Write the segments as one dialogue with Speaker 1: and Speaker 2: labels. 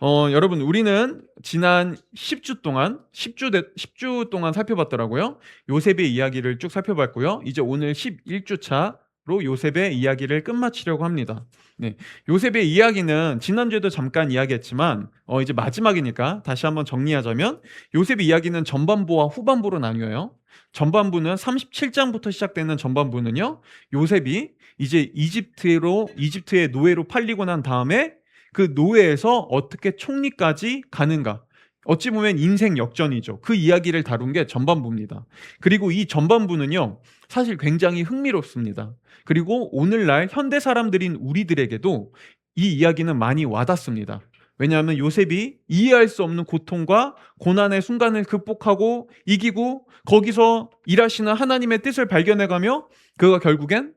Speaker 1: 여러분 우리는 지난 10주 동안 10주 동안 살펴봤더라고요. 요셉의 이야기를 쭉 살펴봤고요. 이제 오늘 11주 차로 요셉의 이야기를 끝마치려고 합니다. 네. 요셉의 이야기는 지난주에도 잠깐 이야기했지만 이제 마지막이니까 다시 한번 정리하자면 요셉의 이야기는 전반부와 후반부로 나뉘어요. 전반부는 37장부터 시작되는 전반부는요. 요셉이 이제 이집트의 노예로 팔리고 난 다음에 그 노예에서 어떻게 총리까지 가는가. 어찌 보면 인생 역전이죠. 그 이야기를 다룬 게 전반부입니다. 그리고 이 전반부는요, 사실 굉장히 흥미롭습니다. 그리고 오늘날 현대 사람들인 우리들에게도 이 이야기는 많이 와닿습니다. 왜냐하면 요셉이 이해할 수 없는 고통과 고난의 순간을 극복하고 이기고 거기서 일하시는 하나님의 뜻을 발견해가며 그가 결국엔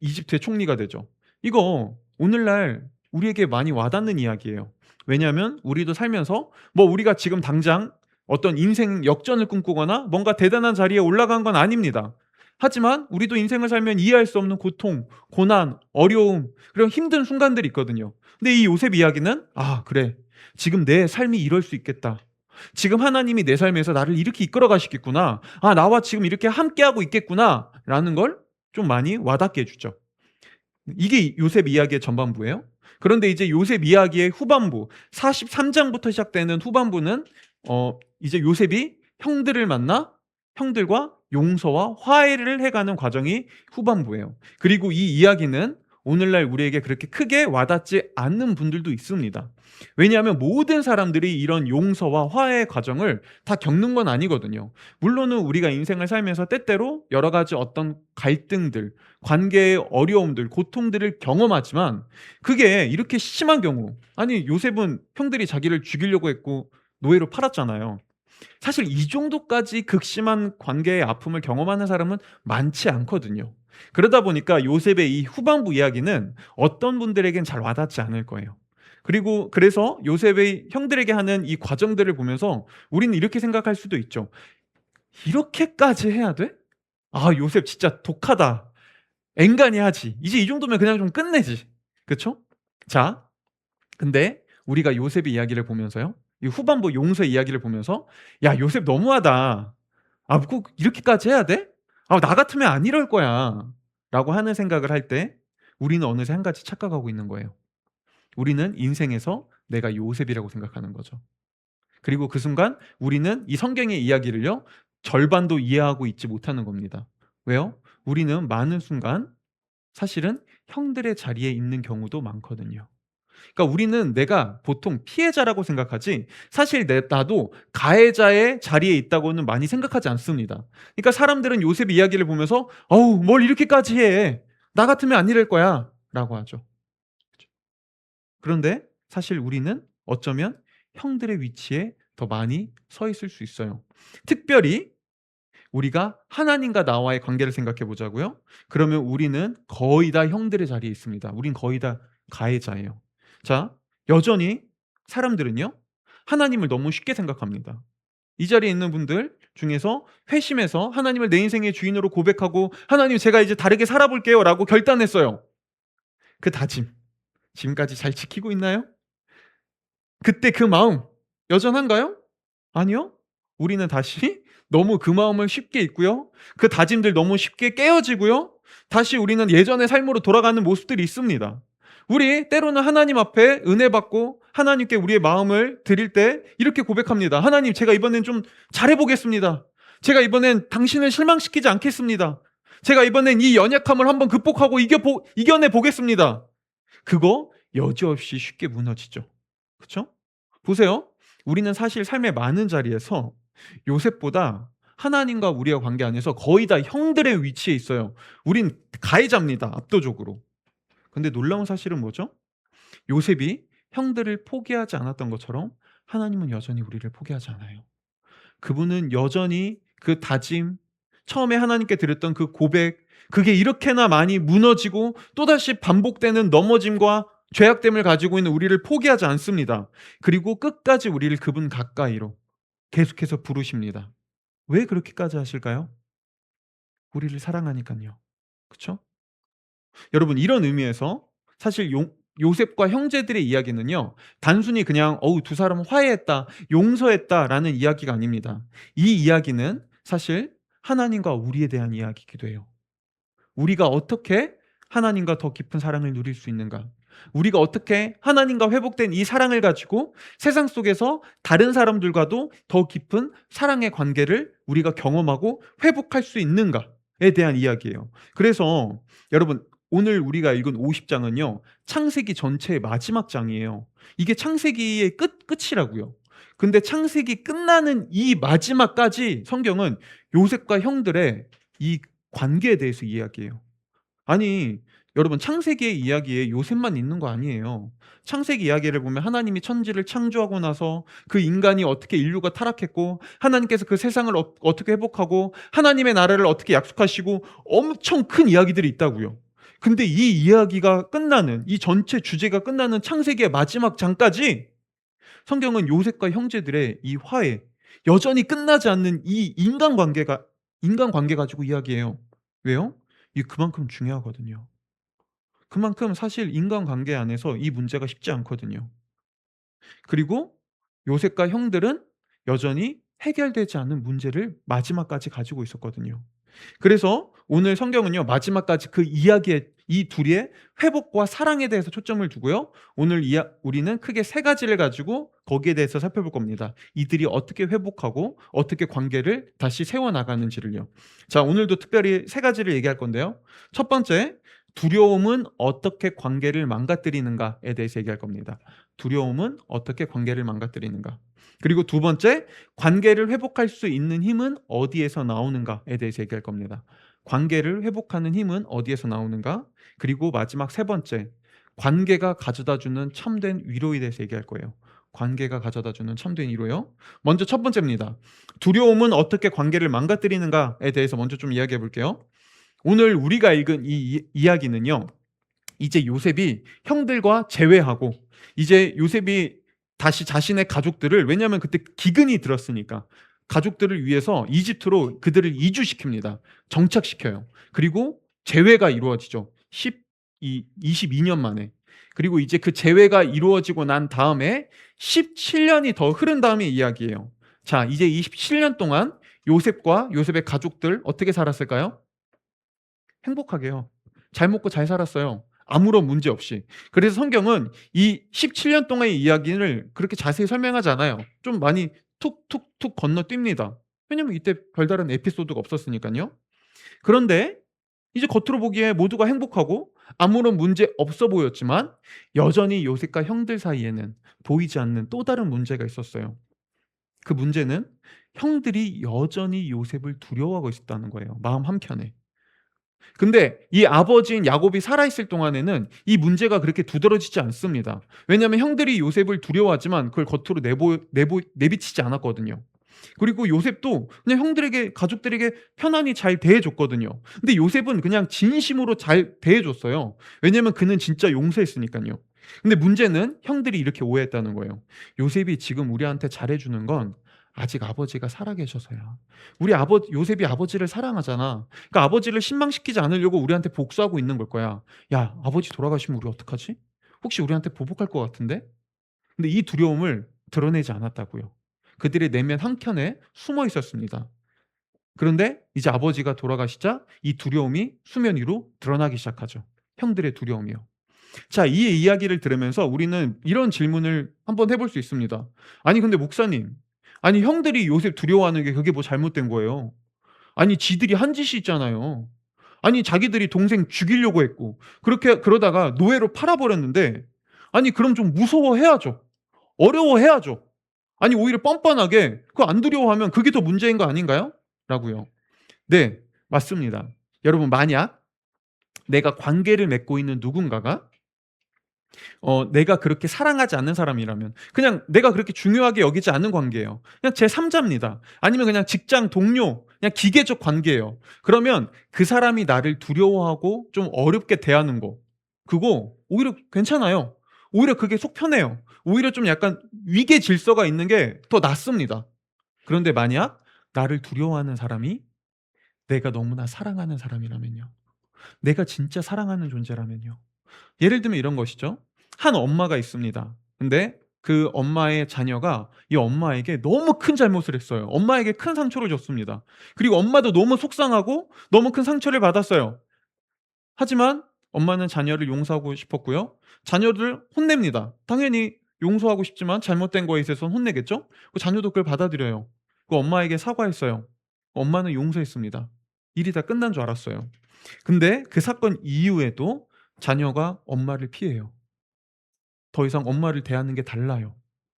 Speaker 1: 이집트의 총리가 되죠. 이거 오늘날 우리에게 많이 와닿는 이야기예요. 왜냐하면 우리도 살면서 뭐 우리가 지금 당장 어떤 인생 역전을 꿈꾸거나 뭔가 대단한 자리에 올라간 건 아닙니다. 하지만 우리도 인생을 살면 이해할 수 없는 고통, 고난, 어려움, 그리고 힘든 순간들이 있거든요. 근데 이 요셉 이야기는 그래. 지금 내 삶이 이럴 수 있겠다. 지금 하나님이 내 삶에서 나를 이렇게 이끌어 가시겠구나. 나와 지금 이렇게 함께하고 있겠구나. 라는 걸 좀 많이 와닿게 해주죠. 이게 요셉 이야기의 전반부예요. 그런데 이제 요셉 이야기의 후반부, 43장부터 시작되는 후반부는 이제 요셉이 형들을 만나 형들과 용서와 화해를 해가는 과정이 후반부예요. 그리고 이 이야기는 오늘날 우리에게 그렇게 크게 와닿지 않는 분들도 있습니다. 왜냐하면 모든 사람들이 이런 용서와 화해의 과정을 다 겪는 건 아니거든요. 물론은 우리가 인생을 살면서 때때로 여러 가지 어떤 갈등들, 관계의 어려움들, 고통들을 경험하지만 그게 이렇게 심한 경우, 아니 요셉은 형들이 자기를 죽이려고 했고 노예로 팔았잖아요. 사실 이 정도까지 극심한 관계의 아픔을 경험하는 사람은 많지 않거든요. 그러다 보니까 요셉의 이 후반부 이야기는 어떤 분들에겐 잘 와닿지 않을 거예요. 그리고 그래서 요셉의 형들에게 하는 이 과정들을 보면서 우리는 이렇게 생각할 수도 있죠. 이렇게까지 해야 돼? 요셉 진짜 독하다. 앵간히 하지. 이제 이 정도면 그냥 좀 끝내지. 그쵸? 자, 근데 우리가 요셉의 이야기를 보면서요. 이 후반부 용서의 이야기를 보면서 야, 요셉 너무하다. 꼭 이렇게까지 해야 돼? 나 같으면 안 이럴 거야. 라고 하는 생각을 할 때 우리는 어느새 한 가지 착각하고 있는 거예요. 우리는 인생에서 내가 요셉이라고 생각하는 거죠. 그리고 그 순간 우리는 이 성경의 이야기를요, 절반도 이해하고 있지 못하는 겁니다. 왜요? 우리는 많은 순간 사실은 형들의 자리에 있는 경우도 많거든요. 그러니까 우리는 내가 보통 피해자라고 생각하지 사실 나도 가해자의 자리에 있다고는 많이 생각하지 않습니다. 그러니까 사람들은 요셉 이야기를 보면서 어우 뭘 이렇게까지 해. 나 같으면 안 이럴 거야. 라고 하죠. 그런데 사실 우리는 어쩌면 형들의 위치에 더 많이 서 있을 수 있어요. 특별히 우리가 하나님과 나와의 관계를 생각해 보자고요. 그러면 우리는 거의 다 형들의 자리에 있습니다. 우린 거의 다 가해자예요. 자, 여전히 사람들은요. 하나님을 너무 쉽게 생각합니다. 이 자리에 있는 분들 중에서 회심해서 하나님을 내 인생의 주인으로 고백하고 "하나님 제가 이제 다르게 살아볼게요."라고 결단했어요. 그 다짐 지금까지 잘 지키고 있나요? 그때 그 마음 여전한가요? 아니요. 우리는 다시 너무 그 마음을 쉽게 잊고요. 그 다짐들 너무 쉽게 깨어지고요. 다시 우리는 예전의 삶으로 돌아가는 모습들이 있습니다. 우리 때로는 하나님 앞에 은혜 받고 하나님께 우리의 마음을 드릴 때 이렇게 고백합니다. "하나님 제가 이번엔 좀 잘해 보겠습니다. 제가 이번엔 당신을 실망시키지 않겠습니다. 제가 이번엔 이 연약함을 한번 극복하고 이겨내 보겠습니다." 그거 여지없이 쉽게 무너지죠. 그쵸? 보세요. 우리는 사실 삶의 많은 자리에서 요셉보다 하나님과 우리의 관계 안에서 거의 다 형들의 위치에 있어요. 우린 가해자입니다, 압도적으로. 근데 놀라운 사실은 뭐죠? 요셉이 형들을 포기하지 않았던 것처럼 하나님은 여전히 우리를 포기하지 않아요. 그분은 여전히 그 다짐, 처음에 하나님께 드렸던 그 고백, 그게 이렇게나 많이 무너지고 또다시 반복되는 넘어짐과 죄악됨을 가지고 있는 우리를 포기하지 않습니다. 그리고 끝까지 우리를 그분 가까이로 계속해서 부르십니다. 왜 그렇게까지 하실까요? 우리를 사랑하니깐요. 그쵸? 여러분 이런 의미에서 사실 요셉과 형제들의 이야기는요. 단순히 그냥 두 사람은 화해했다, 용서했다라는 이야기가 아닙니다. 이 이야기는 사실 하나님과 우리에 대한 이야기이기도 해요. 우리가 어떻게 하나님과 더 깊은 사랑을 누릴 수 있는가? 우리가 어떻게 하나님과 회복된 이 사랑을 가지고 세상 속에서 다른 사람들과도 더 깊은 사랑의 관계를 우리가 경험하고 회복할 수 있는가에 대한 이야기예요. 그래서 여러분, 오늘 우리가 읽은 50장은요. 창세기 전체의 마지막 장이에요. 이게 창세기의 끝이라고요. 근데 창세기 끝나는 이 마지막까지 성경은 요셉과 형들의 이 관계에 대해서 이야기해요. 아니, 여러분, 창세기의 이야기에 요셉만 있는 거 아니에요. 창세기 이야기를 보면 하나님이 천지를 창조하고 나서 그 인간이 어떻게 인류가 타락했고 하나님께서 그 세상을 어떻게 회복하고 하나님의 나라를 어떻게 약속하시고 엄청 큰 이야기들이 있다고요. 근데 이 이야기가 끝나는, 이 전체 주제가 끝나는 창세기의 마지막 장까지 성경은 요셉과 형제들의 이 화해, 여전히 끝나지 않는 이 인간관계 가지고 이야기해요. 왜요? 이게 그만큼 중요하거든요. 그만큼 사실 인간관계 안에서 이 문제가 쉽지 않거든요. 그리고 요셉과 형들은 여전히 해결되지 않은 문제를 마지막까지 가지고 있었거든요. 그래서 오늘 성경은요, 마지막까지 그 이야기의 이 둘의 회복과 사랑에 대해서 초점을 두고요. 오늘 우리는 크게 세 가지를 가지고 거기에 대해서 살펴볼 겁니다. 이들이 어떻게 회복하고 어떻게 관계를 다시 세워나가는지를요. 자, 오늘도 특별히 세 가지를 얘기할 건데요. 첫 번째, 두려움은 어떻게 관계를 망가뜨리는가에 대해서 얘기할 겁니다. 두려움은 어떻게 관계를 망가뜨리는가. 그리고 두 번째, 관계를 회복할 수 있는 힘은 어디에서 나오는가에 대해서 얘기할 겁니다. 관계를 회복하는 힘은 어디에서 나오는가? 그리고 마지막 세 번째, 관계가 가져다주는 참된 위로에 대해서 얘기할 거예요. 관계가 가져다주는 참된 위로요. 먼저 첫 번째입니다. 두려움은 어떻게 관계를 망가뜨리는가에 대해서 먼저 좀 이야기해 볼게요. 오늘 우리가 읽은 이 이야기는요. 이제 요셉이 형들과 재회하고 이제 요셉이 다시 자신의 가족들을, 왜냐하면 그때 기근이 들었으니까 가족들을 위해서 이집트로 그들을 이주시킵니다. 정착시켜요. 그리고 재회가 이루어지죠. 22년 만에. 그리고 이제 그 재회가 이루어지고 난 다음에 17년이 더 흐른 다음의 이야기예요. 자, 이제 27년 동안 요셉과 요셉의 가족들 어떻게 살았을까요? 행복하게요. 잘 먹고 잘 살았어요. 아무런 문제 없이. 그래서 성경은 이 17년 동안의 이야기를 그렇게 자세히 설명하지 않아요. 좀 많이 툭툭툭 건너뜁니다. 왜냐면 이때 별다른 에피소드가 없었으니까요. 그런데 이제 겉으로 보기에 모두가 행복하고 아무런 문제 없어 보였지만 여전히 요셉과 형들 사이에는 보이지 않는 또 다른 문제가 있었어요. 그 문제는 형들이 여전히 요셉을 두려워하고 있었다는 거예요. 마음 한켠에. 근데 이 아버지인 야곱이 살아있을 동안에는 이 문제가 그렇게 두드러지지 않습니다. 왜냐하면 형들이 요셉을 두려워하지만 그걸 겉으로 내비치지 않았거든요. 그리고 요셉도 그냥 형들에게, 가족들에게 편안히 잘 대해줬거든요. 근데 요셉은 그냥 진심으로 잘 대해줬어요. 왜냐하면 그는 진짜 용서했으니까요. 근데 문제는 형들이 이렇게 오해했다는 거예요. 요셉이 지금 우리한테 잘해주는 건 아직 아버지가 살아계셔서야. 우리 요셉이 아버지를 사랑하잖아. 그러니까 아버지를 실망시키지 않으려고 우리한테 복수하고 있는 걸 거야. 야, 아버지 돌아가시면 우리 어떡하지? 혹시 우리한테 보복할 것 같은데? 근데 이 두려움을 드러내지 않았다고요. 그들의 내면 한켠에 숨어 있었습니다. 그런데 이제 아버지가 돌아가시자 이 두려움이 수면 위로 드러나기 시작하죠. 형들의 두려움이요. 자, 이 이야기를 들으면서 우리는 이런 질문을 한번 해볼 수 있습니다. 아니, 근데 목사님, 아니, 형들이 요셉 두려워하는 게 그게 뭐 잘못된 거예요? 아니, 지들이 한 짓이 있잖아요. 아니, 자기들이 동생 죽이려고 했고 그러다가 노예로 팔아버렸는데, 아니, 그럼 좀 무서워해야죠. 어려워해야죠. 아니, 오히려 뻔뻔하게 그거 안 두려워하면 그게 더 문제인 거 아닌가요? 라고요. 네, 맞습니다. 여러분, 만약 내가 관계를 맺고 있는 누군가가 내가 그렇게 사랑하지 않는 사람이라면, 그냥 내가 그렇게 중요하게 여기지 않는 관계예요. 그냥 제 3자입니다. 아니면 그냥 직장 동료, 그냥 기계적 관계예요. 그러면 그 사람이 나를 두려워하고 좀 어렵게 대하는 거, 그거 오히려 괜찮아요. 오히려 그게 속 편해요. 오히려 좀 약간 위계 질서가 있는 게 더 낫습니다. 그런데 만약 나를 두려워하는 사람이 내가 너무나 사랑하는 사람이라면요. 내가 진짜 사랑하는 존재라면요. 예를 들면 이런 것이죠. 한 엄마가 있습니다. 근데 그 엄마의 자녀가 이 엄마에게 너무 큰 잘못을 했어요. 엄마에게 큰 상처를 줬습니다. 그리고 엄마도 너무 속상하고 너무 큰 상처를 받았어요. 하지만 엄마는 자녀를 용서하고 싶었고요. 자녀를 혼냅니다. 당연히 용서하고 싶지만 잘못된 거에 있어서는 혼내겠죠? 그 자녀도 그걸 받아들여요. 그 엄마에게 사과했어요. 엄마는 용서했습니다. 일이 다 끝난 줄 알았어요. 근데 그 사건 이후에도 자녀가 엄마를 피해요. 더 이상 엄마를 대하는 게 달라요.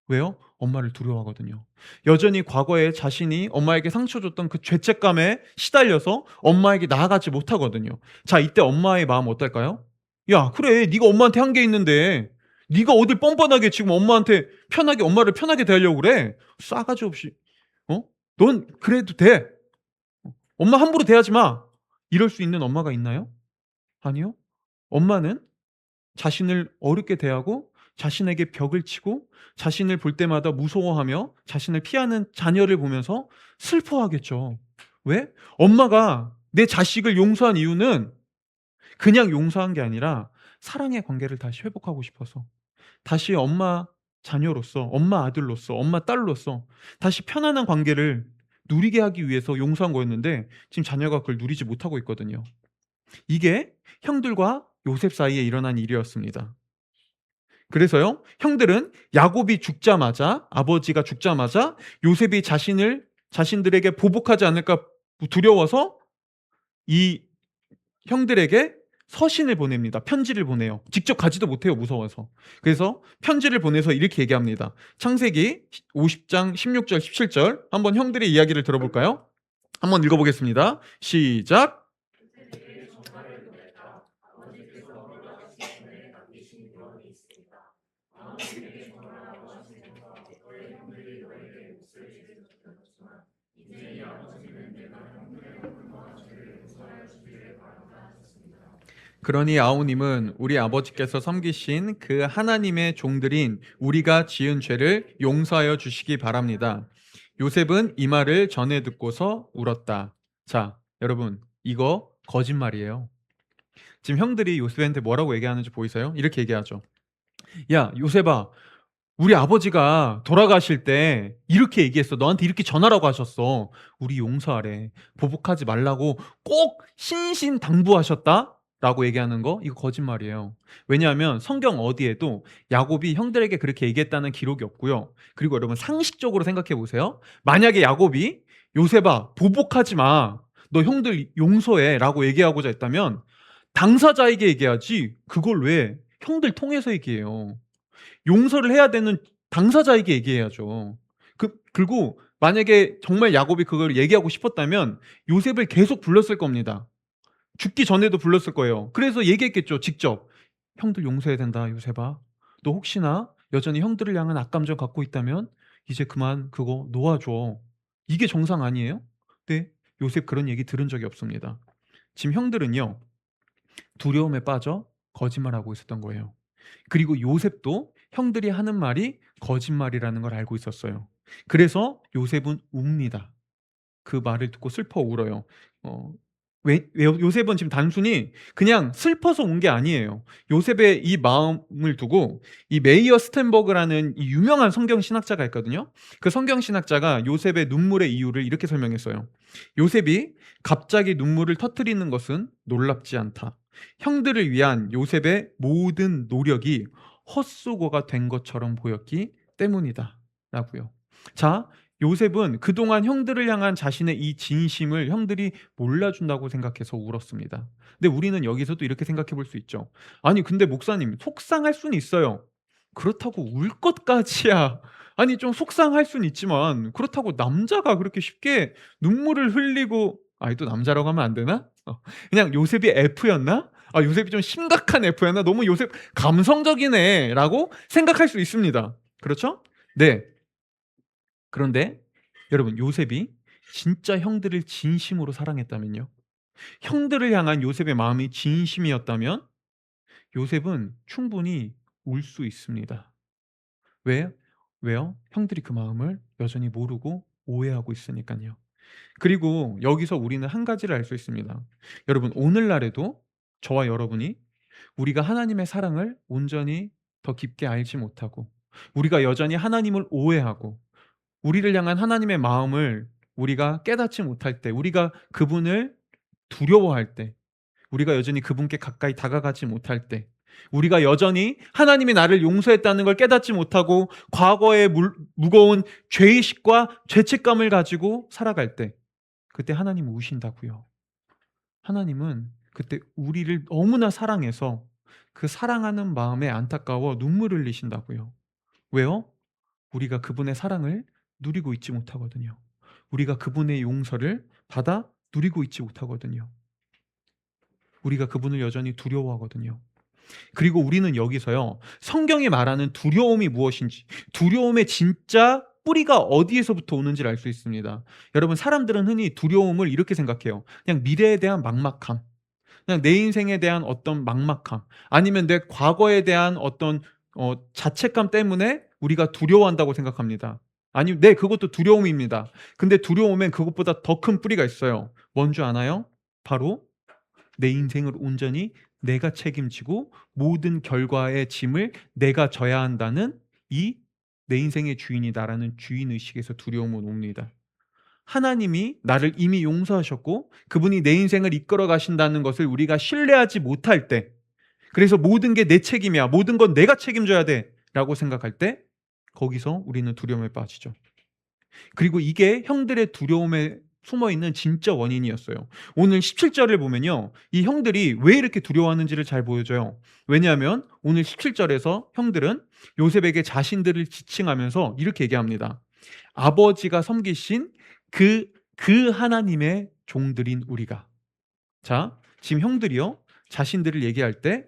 Speaker 1: 왜요? 엄마를 두려워하거든요. 여전히 과거에 자신이 엄마에게 상처 줬던 그 죄책감에 시달려서 엄마에게 나아가지 못하거든요. 자, 이때 엄마의 마음 어떨까요? "야, 그래. 네가 엄마한테 한 게 있는데 네가 어딜 뻔뻔하게 지금 엄마한테 편하게 엄마를 편하게 대하려고 그래? 싸가지 없이. 어? 넌 그래도 돼. 엄마 함부로 대하지 마." 이럴 수 있는 엄마가 있나요? 아니요. 엄마는 자신을 어렵게 대하고 자신에게 벽을 치고 자신을 볼 때마다 무서워하며 자신을 피하는 자녀를 보면서 슬퍼하겠죠. 왜? 엄마가 내 자식을 용서한 이유는 그냥 용서한 게 아니라 사랑의 관계를 다시 회복하고 싶어서, 다시 엄마 자녀로서, 엄마 아들로서, 엄마 딸로서 다시 편안한 관계를 누리게 하기 위해서 용서한 거였는데 지금 자녀가 그걸 누리지 못하고 있거든요. 이게 형들과 요셉 사이에 일어난 일이었습니다. 그래서요, 형들은 야곱이 죽자마자, 아버지가 죽자마자 요셉이 자신들에게 보복하지 않을까 두려워서 이 형들에게 서신을 보냅니다. 편지를 보내요. 직접 가지도 못해요, 무서워서. 그래서 편지를 보내서 이렇게 얘기합니다. 창세기 50장 16절 17절 한번 형들의 이야기를 들어볼까요? 한번 읽어보겠습니다. 시작. 그러니 아우님은 우리 아버지께서 섬기신 그 하나님의 종들인 우리가 지은 죄를 용서하여 주시기 바랍니다. 요셉은 이 말을 전해 듣고서 울었다. 자, 여러분, 이거 거짓말이에요. 지금 형들이 요셉한테 뭐라고 얘기하는지 보이세요? 이렇게 얘기하죠. 야, 요셉아, 우리 아버지가 돌아가실 때 이렇게 얘기했어. 너한테 이렇게 전하라고 하셨어. 우리 용서하래. 보복하지 말라고 꼭 신신당부하셨다. 라고 얘기하는 거, 이거 거짓말이에요. 왜냐하면 성경 어디에도 야곱이 형들에게 그렇게 얘기했다는 기록이 없고요. 그리고 여러분 상식적으로 생각해 보세요. 만약에 야곱이 요셉아, 보복하지 마. 너 형들 용서해. 라고 얘기하고자 했다면 당사자에게 얘기하지, 그걸 왜 형들 통해서 얘기해요. 용서를 해야 되는 당사자에게 얘기해야죠. 그리고 만약에 정말 야곱이 그걸 얘기하고 싶었다면 요셉을 계속 불렀을 겁니다. 죽기 전에도 불렀을 거예요. 그래서 얘기했겠죠, 직접. "형들 용서해야 된다, 요셉아. 너 혹시나 여전히 형들을 향한 악감정 갖고 있다면 이제 그만 그거 놓아줘." 이게 정상 아니에요? 네. 요셉 그런 얘기 들은 적이 없습니다. 지금 형들은요, 두려움에 빠져 거짓말하고 있었던 거예요. 그리고 요셉도 형들이 하는 말이 거짓말이라는 걸 알고 있었어요. 그래서 요셉은 웁니다. 그 말을 듣고 슬퍼 울어요. 어 왜 요셉은 지금 단순히 그냥 슬퍼서 운 게 아니에요. 요셉의 이 마음을 두고 이 메이어 스텐버그라는 이 유명한 성경 신학자가 있거든요. 그 성경 신학자가 요셉의 눈물의 이유를 이렇게 설명했어요. "요셉이 갑자기 눈물을 터뜨리는 것은 놀랍지 않다. 형들을 위한 요셉의 모든 노력이 헛수고가 된 것처럼 보였기 때문이다." 라고요. 자, 요셉은 그동안 형들을 향한 자신의 이 진심을 형들이 몰라준다고 생각해서 울었습니다. 근데 우리는 여기서도 이렇게 생각해 볼 수 있죠. "아니 근데 목사님, 속상할 수는 있어요." 그렇다고 울 것까지야. 아니 좀 속상할 수는 있지만 그렇다고 남자가 그렇게 쉽게 눈물을 흘리고, 아이 또 남자라고 하면 안 되나? 그냥 요셉이 F였나? '아, 요셉이 좀 심각한 F였나? 너무 요셉 감성적이네.'라고 생각할 수 있습니다. 그렇죠? 네. 그런데 여러분, 요셉이 진짜 형들을 진심으로 사랑했다면요. 형들을 향한 요셉의 마음이 진심이었다면 요셉은 충분히 울 수 있습니다. 왜? 왜요? 형들이 그 마음을 여전히 모르고 오해하고 있으니깐요. 그리고 여기서 우리는 한 가지를 알 수 있습니다. 여러분, 오늘날에도 저와 여러분이 우리가 하나님의 사랑을 온전히 더 깊게 알지 못하고, 우리가 여전히 하나님을 오해하고, 우리를 향한 하나님의 마음을 우리가 깨닫지 못할 때, 우리가 그분을 두려워할 때, 우리가 여전히 그분께 가까이 다가가지 못할 때, 우리가 여전히 하나님이 나를 용서했다는 걸 깨닫지 못하고 과거의 무거운 죄의식과 죄책감을 가지고 살아갈 때, 그때 하나님은 우신다고요. 하나님은 그때 우리를 너무나 사랑해서 그 사랑하는 마음에 안타까워 눈물을 흘리신다고요. 왜요? 우리가 그분의 사랑을 누리고 있지 못하거든요. 우리가 그분의 용서를 받아 누리고 있지 못하거든요. 우리가 그분을 여전히 두려워하거든요. 그리고 우리는 여기서요, 성경이 말하는 두려움이 무엇인지, 두려움의 진짜 뿌리가 어디에서부터 오는지를 알 수 있습니다. 여러분, 사람들은 흔히 두려움을 이렇게 생각해요. 그냥 미래에 대한 막막함, 그냥 내 인생에 대한 어떤 막막함, 아니면 내 과거에 대한 어떤 자책감 때문에 우리가 두려워한다고 생각합니다. 아니, 네, 그것도 두려움입니다. 근데 두려움엔 그것보다 더 큰 뿌리가 있어요. 뭔 줄 아나요? 바로 내 인생을 온전히 내가 책임지고 모든 결과의 짐을 내가 져야 한다는, 이 내 인생의 주인이다라는 주인의식에서 두려움은 옵니다. 하나님이 나를 이미 용서하셨고 그분이 내 인생을 이끌어 가신다는 것을 우리가 신뢰하지 못할 때, 그래서 모든 게 내 책임이야, 모든 건 내가 책임져야 돼 라고 생각할 때, 거기서 우리는 두려움에 빠지죠. 그리고 이게 형들의 두려움에 숨어있는 진짜 원인이었어요. 오늘 17절을 보면요, 이 형들이 왜 이렇게 두려워하는지를 잘 보여줘요. 왜냐하면 오늘 17절에서 형들은 요셉에게 자신들을 지칭하면서 이렇게 얘기합니다. 아버지가 섬기신 그 하나님의 종들인 우리가. 자, 지금 형들이요, 자신들을 얘기할 때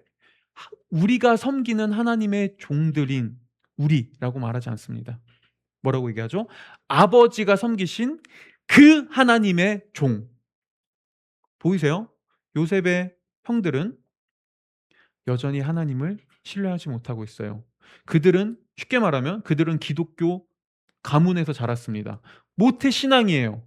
Speaker 1: 우리가 섬기는 하나님의 종들인 우리라고 말하지 않습니다. 뭐라고 얘기하죠? 아버지가 섬기신 그 하나님의 종. 보이세요? 요셉의 형들은 여전히 하나님을 신뢰하지 못하고 있어요. 그들은, 쉽게 말하면 그들은 기독교 가문에서 자랐습니다. 모태 신앙이에요.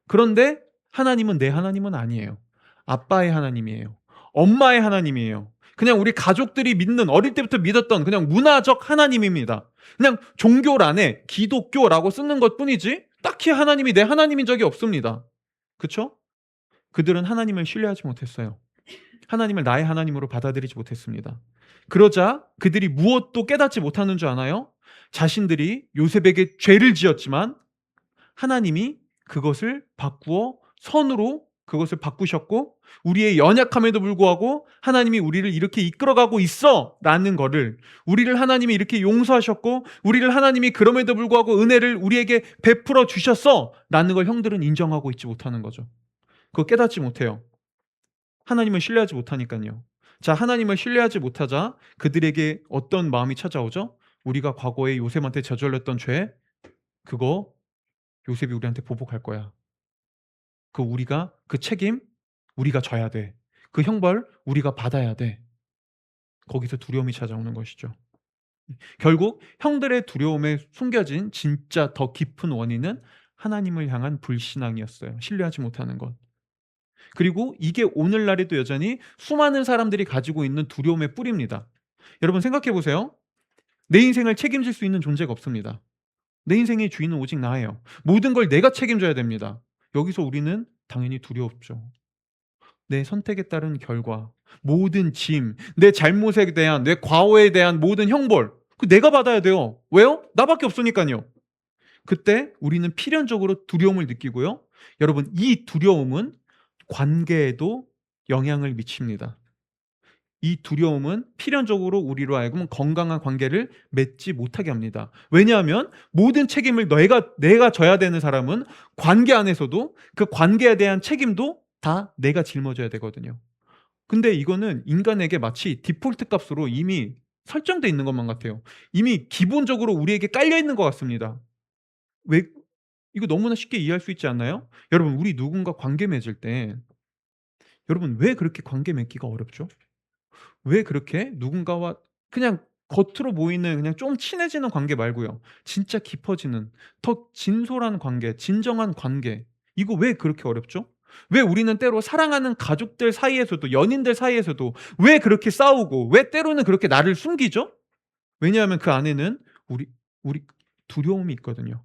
Speaker 1: 그런데 하나님은 내 하나님은 아니에요. 아빠의 하나님이에요. 엄마의 하나님이에요. 그냥 우리 가족들이 믿는, 어릴 때부터 믿었던 그냥 문화적 하나님입니다. 그냥 종교란에 기독교라고 쓰는 것 뿐이지 딱히 하나님이 내 하나님인 적이 없습니다. 그렇죠? 그들은 하나님을 신뢰하지 못했어요. 하나님을 나의 하나님으로 받아들이지 못했습니다. 그러자 그들이 무엇도 깨닫지 못하는 줄 아나요? 자신들이 요셉에게 죄를 지었지만 하나님이 그것을 바꾸어 선으로 그것을 바꾸셨고, 우리의 연약함에도 불구하고 하나님이 우리를 이렇게 이끌어가고 있어 라는 거를, 우리를 하나님이 이렇게 용서하셨고 우리를 하나님이 그럼에도 불구하고 은혜를 우리에게 베풀어 주셨어 라는 걸 형들은 인정하고 있지 못하는 거죠. 그거 깨닫지 못해요. 하나님을 신뢰하지 못하니까요. 자, 하나님을 신뢰하지 못하자 그들에게 어떤 마음이 찾아오죠? 우리가 과거에 요셉한테 저질렀던 죄, 그거 요셉이 우리한테 보복할 거야. 우리가 그 책임 우리가 져야 돼. 그 형벌 우리가 받아야 돼. 거기서 두려움이 찾아오는 것이죠. 결국 형들의 두려움에 숨겨진 진짜 더 깊은 원인은 하나님을 향한 불신앙이었어요. 신뢰하지 못하는 것. 그리고 이게 오늘날에도 여전히 수많은 사람들이 가지고 있는 두려움의 뿌리입니다. 여러분 생각해 보세요. 내 인생을 책임질 수 있는 존재가 없습니다. 내 인생의 주인은 오직 나예요. 모든 걸 내가 책임져야 됩니다. 여기서 우리는 당연히 두렵죠. 내 선택에 따른 결과, 모든 짐, 내 잘못에 대한, 내 과오에 대한 모든 형벌, 그 내가 받아야 돼요. 왜요? 나밖에 없으니까요. 그때 우리는 필연적으로 두려움을 느끼고요. 여러분, 이 두려움은 관계에도 영향을 미칩니다. 이 두려움은 필연적으로 우리로 하여금 건강한 관계를 맺지 못하게 합니다. 왜냐하면 모든 책임을 내가 져야 되는 사람은 관계 안에서도 그 관계에 대한 책임도 다 내가 짊어져야 되거든요. 근데 이거는 인간에게 마치 디폴트 값으로 이미 설정되어 있는 것만 같아요. 이미 기본적으로 우리에게 깔려 있는 것 같습니다. 왜? 이거 너무나 쉽게 이해할 수 있지 않나요? 여러분, 우리 누군가 관계 맺을 때, 여러분 왜 그렇게 관계 맺기가 어렵죠? 왜 그렇게 누군가와 그냥 겉으로 보이는 그냥 좀 친해지는 관계 말고요, 진짜 깊어지는 더 진솔한 관계, 진정한 관계, 이거 왜 그렇게 어렵죠? 왜 우리는 때로 사랑하는 가족들 사이에서도, 연인들 사이에서도 왜 그렇게 싸우고 왜 때로는 그렇게 나를 숨기죠? 왜냐하면 그 안에는 우리 우리 두려움이 있거든요.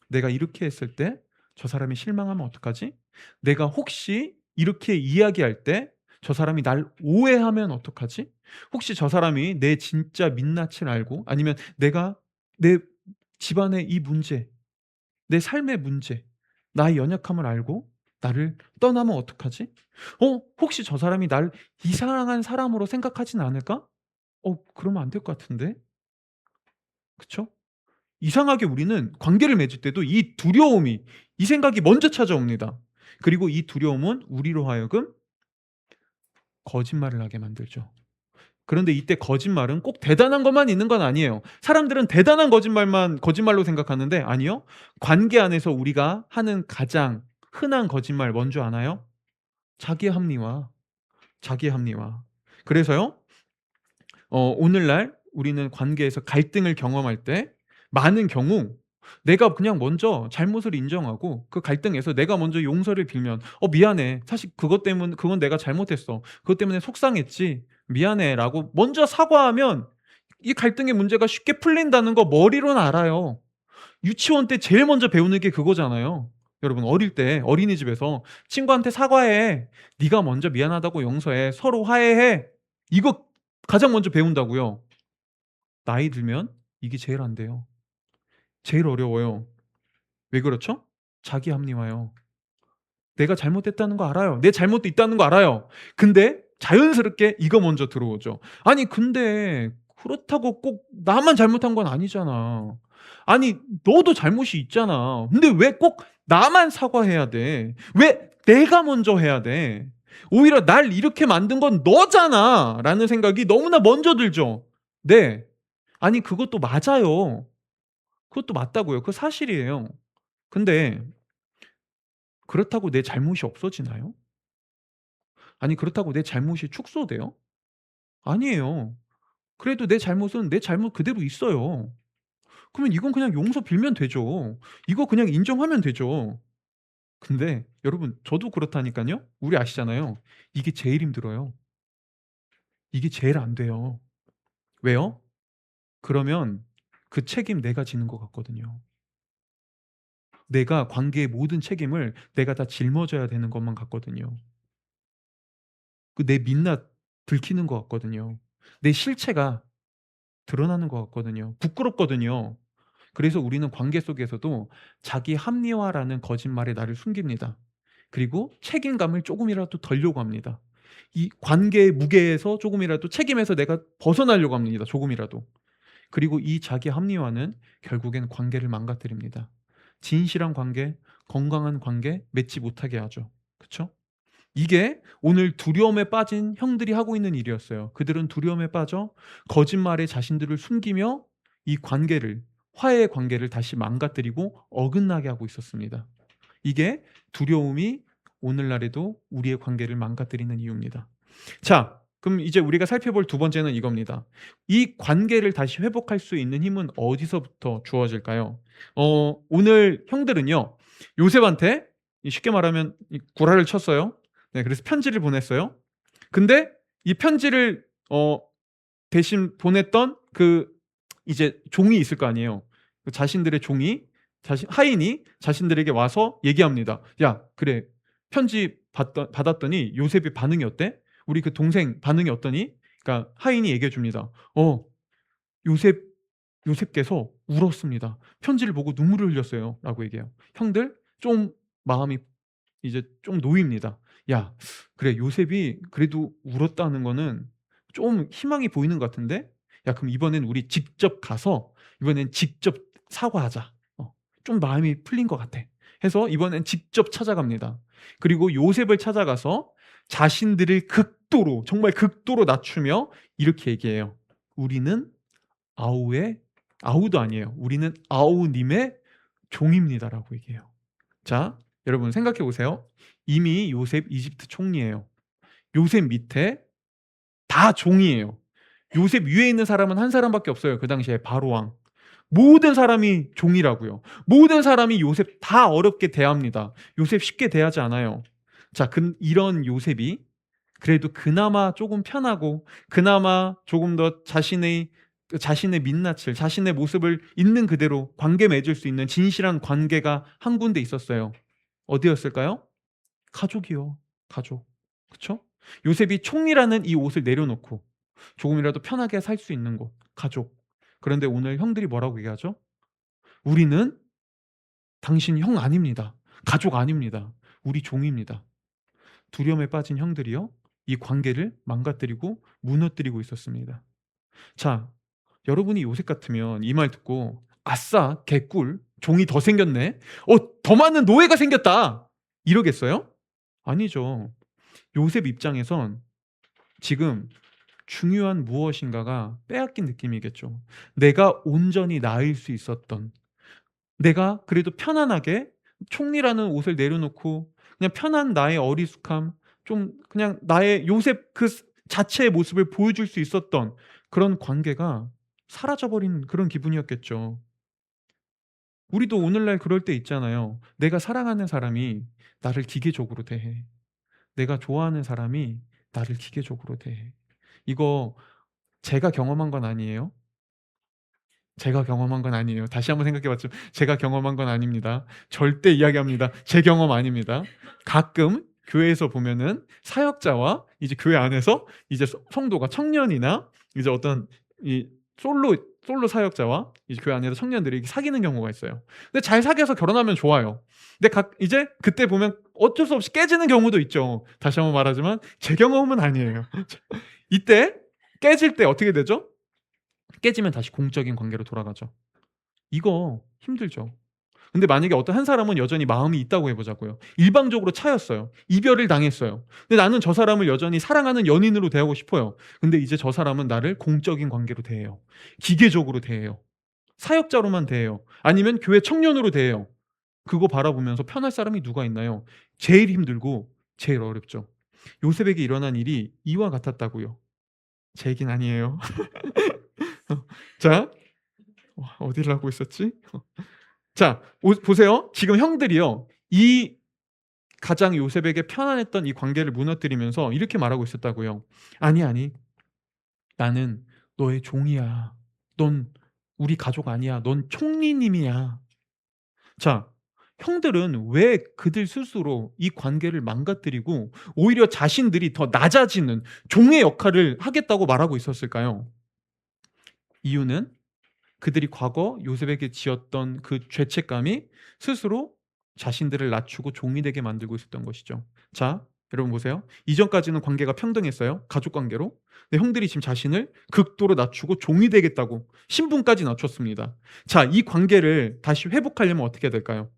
Speaker 1: 내가 이렇게 했을 때 저 사람이 실망하면 어떡하지? 내가 혹시 이렇게 이야기할 때 저 사람이 날 오해하면 어떡하지? 혹시 저 사람이 내 진짜 민낯을 알고 아니면 내가 내 집안의 이 문제, 내 삶의 문제, 나의 연약함을 알고 나를 떠나면 어떡하지? 혹시 저 사람이 날 이상한 사람으로 생각하진 않을까? 그러면 안 될 것 같은데. 그쵸? 이상하게 우리는 관계를 맺을 때도 이 두려움이 이 생각이 먼저 찾아옵니다. 그리고 이 두려움은 우리로 하여금 거짓말을 하게 만들죠. 그런데 이때 거짓말은 꼭 대단한 것만 있는 건 아니에요. 사람들은 대단한 거짓말만 거짓말로 생각하는데 아니요. 관계 안에서 우리가 하는 가장 흔한 거짓말 뭔 줄 아나요? 자기 합리화. 자기 합리화. 그래서요. 오늘날 우리는 관계에서 갈등을 경험할 때 많은 경우 내가 그냥 먼저 잘못을 인정하고 그 갈등에서 내가 먼저 용서를 빌면 미안해. 사실 그건 내가 잘못했어. 그것 때문에 속상했지. 미안해."라고 먼저 사과하면 이 갈등의 문제가 쉽게 풀린다는 거 머리로는 알아요. 유치원 때 제일 먼저 배우는 게 그거잖아요. 여러분 어릴 때 어린이집에서 "친구한테 사과해. 네가 먼저 미안하다고 용서해. 서로 화해해." 이거 가장 먼저 배운다고요. 나이 들면 이게 제일 안 돼요. 제일 어려워요. 왜 그렇죠? 자기 합리화요. 내가 잘못했다는 거 알아요. 내 잘못도 있다는 거 알아요. 근데 자연스럽게 이거 먼저 들어오죠. "아니 근데 그렇다고 꼭 나만 잘못한 건 아니잖아. 아니 너도 잘못이 있잖아. 근데 왜 꼭 나만 사과해야 돼? 왜 내가 먼저 해야 돼? 오히려 날 이렇게 만든 건 너잖아."라는 생각이 너무나 먼저 들죠. 네. 아니 그것도 맞아요. 그것도 맞다고요. 그거 사실이에요. 근데 그렇다고 내 잘못이 없어지나요? 아니 그렇다고 내 잘못이 축소돼요? 아니에요. 그래도 내 잘못은 내 잘못 그대로 있어요. 그러면 이건 그냥 용서 빌면 되죠. 이거 그냥 인정하면 되죠. 근데 여러분 저도 그렇다니깐요. 우리 아시잖아요. 이게 제일 힘들어요. 이게 제일 안 돼요. 왜요? 그러면 그 책임 내가 지는 것 같거든요. 내가 관계의 모든 책임을 내가 다 짊어져야 되는 것만 같거든요. 내 민낯 들키는 것 같거든요. 내 실체가 드러나는 것 같거든요. 부끄럽거든요. 그래서 우리는 관계 속에서도 자기 합리화라는 거짓말에 나를 숨깁니다. 그리고 책임감을 쪼금이라도 덜려고 합니다. 이 관계의 무게에서 쪼금이라도 책임에서 내가 벗어나려고 합니다, 조금이라도. 그리고 이 자기 합리화는 결국엔 관계를 망가뜨립니다. 진실한 관계, 건강한 관계 맺지 못하게 하죠. 그쵸? 이게 오늘 두려움에 빠진 형들이 하고 있는 일이었어요. 그들은 두려움에 빠져 거짓말에 자신들을 숨기며 이 관계를 화해의 관계를 다시 망가뜨리고 어긋나게 하고 있었습니다. 이게 두려움이 오늘날에도 우리의 관계를 망가뜨리는 이유입니다. 자, 그럼 이제 우리가 살펴볼 두 번째는 이겁니다. 이 관계를 다시 회복할 수 있는 힘은 어디서부터 주어질까요? 오늘 형들은요. 요셉한테 쉽게 말하면 이 구라를 쳤어요. 네, 그래서 편지를 보냈어요. 근데 이 편지를 대신 보냈던 그 이제 종이 있을 거 아니에요. 그 자신들의 종이 하인이 자신들에게 와서 얘기합니다. "야 그래 편지 받았더니 요셉의 반응이 어때? 우리 그 동생 반응이 어떠니?" 그러니까 하인이 얘기해 줍니다. 요셉 요셉께서 울었습니다. "편지를 보고 눈물을 흘렸어요."라고 얘기해요. 형들 좀 마음이 이제 좀 놓입니다. "야 그래 요셉이 그래도 울었다는 거는 좀 희망이 보이는 것 같은데 야 그럼 이번엔 우리 직접 가서 이번엔 직접 사과하자. 좀 마음이 풀린 것 같아." 해서 이번엔 직접 찾아갑니다. 그리고 요셉을 찾아가서 자신들을 극도로 정말 극도로 낮추며 이렇게 얘기해요. "우리는 아우의" 아우도 아니에요. "우리는 아우님의 종입니다."라고 얘기해요. 자, 여러분 생각해 보세요. 이미 요셉 이집트 총리예요. 요셉 밑에 다 종이에요. 요셉 위에 있는 사람은 한 사람밖에 없어요. 그 당시에 바로 왕. 모든 사람이 종이라고요. 모든 사람이 요셉 다 어렵게 대합니다. 요셉 쉽게 대하지 않아요. 자, 이런 요셉이 그래도 그나마 조금 편하고 그나마 조금 더 자신의 자신의 민낯을, 자신의 모습을 있는 그대로 관계 맺을 수 있는 진실한 관계가 한 군데 있었어요. 어디였을까요? 가족이요. 가족. 그쵸? 요셉이 총이라는 이 옷을 내려놓고 조금이라도 편하게 살 수 있는 곳, 가족. 그런데 오늘 형들이 뭐라고 얘기하죠? 우리는 당신 형 아닙니다. 가족 아닙니다. 우리 종입니다. 두려움에 빠진 형들이요, 이 관계를 망가뜨리고 무너뜨리고 있었습니다. 자, 여러분이 요셉 같으면 이 말 듣고 아싸 개꿀, 종이 더 생겼네, 더 많은 노예가 생겼다, 이러겠어요? 아니죠. 요셉 입장에선 지금 중요한 무엇인가가 빼앗긴 느낌이겠죠. 내가 온전히 나을 수 있었던, 내가 그래도 편안하게 총리라는 옷을 내려놓고 그냥 편한 나의 어리숙함, 좀 그냥 나의 요셉 그 자체의 모습을 보여줄 수 있었던 그런 관계가 사라져버린 그런 기분이었겠죠. 우리도 오늘날 그럴 때 있잖아요. 내가 사랑하는 사람이 나를 기계적으로 대해. 내가 좋아하는 사람이 나를 기계적으로 대해. 이거 제가 경험한 건 아니에요. 제가 경험한 건 아니에요. 다시 한번 생각해 봤죠. 제가 경험한 건 아닙니다. 절대 이야기합니다. 제 경험 아닙니다. 가끔 교회에서 보면은 사역자와 이제 교회 안에서 이제 성도가, 청년이나 이제 어떤 이 솔로 사역자와 이제 교회 안에서 청년들이 사귀는 경우가 있어요. 근데 잘 사귀어서 결혼하면 좋아요. 근데 이제 그때 보면 어쩔 수 없이 깨지는 경우도 있죠. 다시 한번 말하지만 제 경험은 아니에요. 이때 깨질 때 어떻게 되죠? 깨지면 다시 공적인 관계로 돌아가죠. 이거 힘들죠. 근데 만약에 어떤 한 사람은 여전히 마음이 있다고 해보자고요. 일방적으로 차였어요. 이별을 당했어요. 근데 나는 저 사람을 여전히 사랑하는 연인으로 대하고 싶어요. 근데 이제 저 사람은 나를 공적인 관계로 대해요. 기계적으로 대해요. 사역자로만 대해요. 아니면 교회 청년으로 대해요. 그거 바라보면서 편할 사람이 누가 있나요? 제일 힘들고 제일 어렵죠. 요셉에게 일어난 일이 이와 같았다고요. 제 얘기는 아니에요. 자, 어디를 하고 있었지? 자, 보세요. 지금 형들이요, 이 가장 요셉에게 편안했던 이 관계를 무너뜨리면서 이렇게 말하고 있었다고요. 아니, 나는 너의 종이야. 넌 우리 가족 아니야. 넌 총리님이야. 자, 형들은 왜 그들 스스로 이 관계를 망가뜨리고 오히려 자신들이 더 낮아지는 종의 역할을 하겠다고 말하고 있었을까요? 이유는 그들이 과거 요셉에게 지었던 그 죄책감이 스스로 자신들을 낮추고 종이 되게 만들고 있었던 것이죠. 자, 여러분 보세요. 이전까지는 관계가 평등했어요. 가족 관계로. 근데 형들이 지금 자신을 극도로 낮추고 종이 되겠다고 신분까지 낮췄습니다. 자, 이 관계를 다시 회복하려면 어떻게 해야 될까요?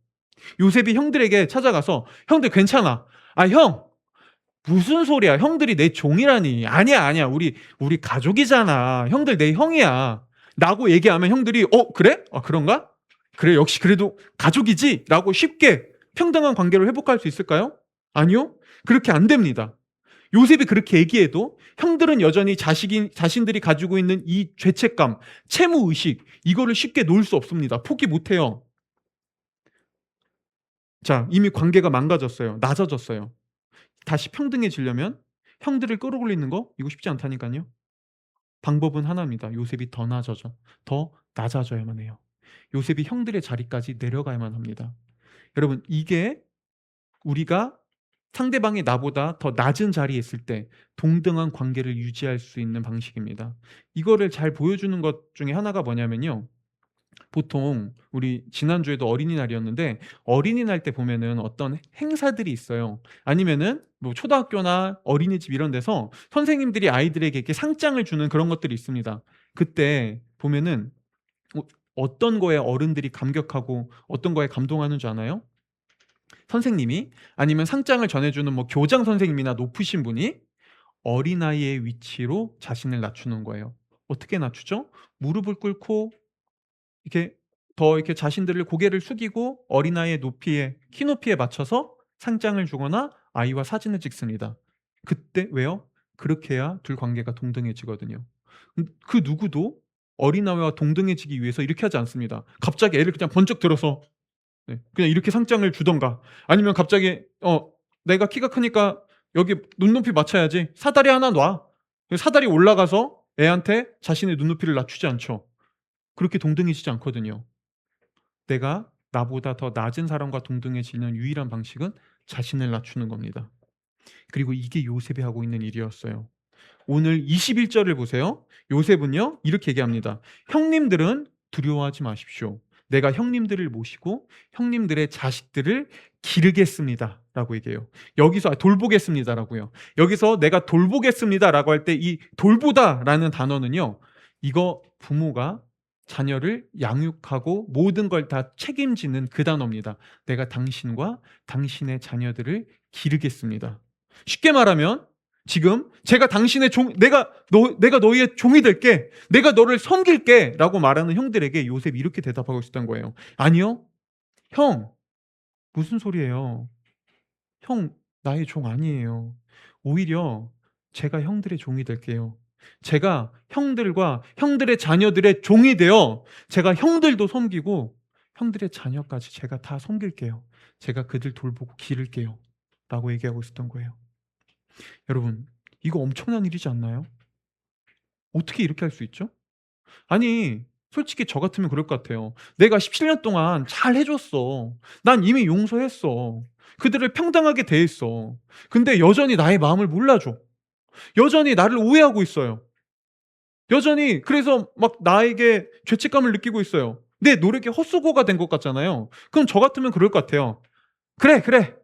Speaker 1: 요셉이 형들에게 찾아가서 형들 괜찮아. 형, 무슨 소리야? 형들이 내 종이라니. 아니야. 우리 가족이잖아. 형들 내 형이야. 라고 얘기하면 형들이 그래? 그런가? 그래, 역시 그래도 가족이지? 라고 쉽게 평등한 관계를 회복할 수 있을까요? 아니요. 그렇게 안 됩니다. 요셉이 그렇게 얘기해도 형들은 여전히 자신들이 가지고 있는 이 죄책감, 채무의식, 이거를 쉽게 놓을 수 없습니다. 포기 못해요. 자, 이미 관계가 망가졌어요. 낮아졌어요. 다시 평등해지려면 형들을 끌어올리는 거, 이거 쉽지 않다니까요. 방법은 하나입니다. 요셉이 더 낮아져야만 해요. 요셉이 형들의 자리까지 내려가야만 합니다. 여러분, 이게 우리가 상대방이 나보다 더 낮은 자리에 있을 때 동등한 관계를 유지할 수 있는 방식입니다. 이거를 잘 보여주는 것 중에 하나가 뭐냐면요, 보통 우리 지난주에도 어린이날이었는데 어린이날 때 보면은 어떤 행사들이 있어요. 아니면은 뭐 초등학교나 어린이집 이런 데서 선생님들이 아이들에게 이렇게 상장을 주는 그런 것들이 있습니다. 그때 보면은 어떤 거에 어른들이 감격하고 어떤 거에 감동하는 줄 아나요? 선생님이, 아니면 상장을 전해주는 뭐 교장 선생님이나 높으신 분이 어린아이의 위치로 자신을 낮추는 거예요. 어떻게 낮추죠? 무릎을 꿇고 이렇게 이렇게 자신들을, 고개를 숙이고 어린아이의 키 높이에 맞춰서 상장을 주거나 아이와 사진을 찍습니다. 그때 왜요? 그렇게 해야 둘 관계가 동등해지거든요. 그 누구도 어린아이와 동등해지기 위해서 이렇게 하지 않습니다. 갑자기 애를 그냥 번쩍 들어서 그냥 이렇게 상장을 주던가, 아니면 갑자기 내가 키가 크니까 여기 눈높이 맞춰야지, 사다리 하나 놔. 사다리 올라가서 애한테 자신의 눈높이를 낮추지 않죠. 그렇게 동등해지지 않거든요. 내가 나보다 더 낮은 사람과 동등해지는 유일한 방식은 자신을 낮추는 겁니다. 그리고 이게 요셉이 하고 있는 일이었어요. 오늘 21절을 보세요. 요셉은요, 이렇게 얘기합니다. 형님들은 두려워하지 마십시오. 내가 형님들을 모시고 형님들의 자식들을 기르겠습니다. 라고 얘기해요. 여기서 돌보겠습니다라고요. 여기서 내가 돌보겠습니다라고 할 때 이 돌보다라는 단어는요, 이거 부모가 자녀를 양육하고 모든 걸 다 책임지는 그 단어입니다. 내가 당신과 당신의 자녀들을 기르겠습니다. 쉽게 말하면 지금 제가 당신의 내가 너희의 종이 될게, 내가 너를 섬길게 라고 말하는 형들에게 요셉이 이렇게 대답하고 있었던 거예요. 아니요, 형, 무슨 소리예요? 형, 나의 종 아니에요. 오히려 제가 형들의 종이 될게요. 제가 형들과 형들의 자녀들의 종이 되어 제가 형들도 섬기고 형들의 자녀까지 제가 다 섬길게요. 제가 그들 돌보고 기를게요 라고 얘기하고 있었던 거예요. 여러분, 이거 엄청난 일이지 않나요? 어떻게 이렇게 할 수 있죠? 아니, 솔직히 저 같으면 그럴 것 같아요. 내가 17년 동안 잘 해줬어. 난 이미 용서했어. 그들을 평등하게 대했어. 근데 여전히 나의 마음을 몰라줘. 여전히 나를 오해하고 있어요. 여전히 그래서 막 나에게 죄책감을 느끼고 있어요. 내 노력이 헛수고가 된 것 같잖아요. 그럼 저 같으면 그럴 것 같아요. 그래, 그래.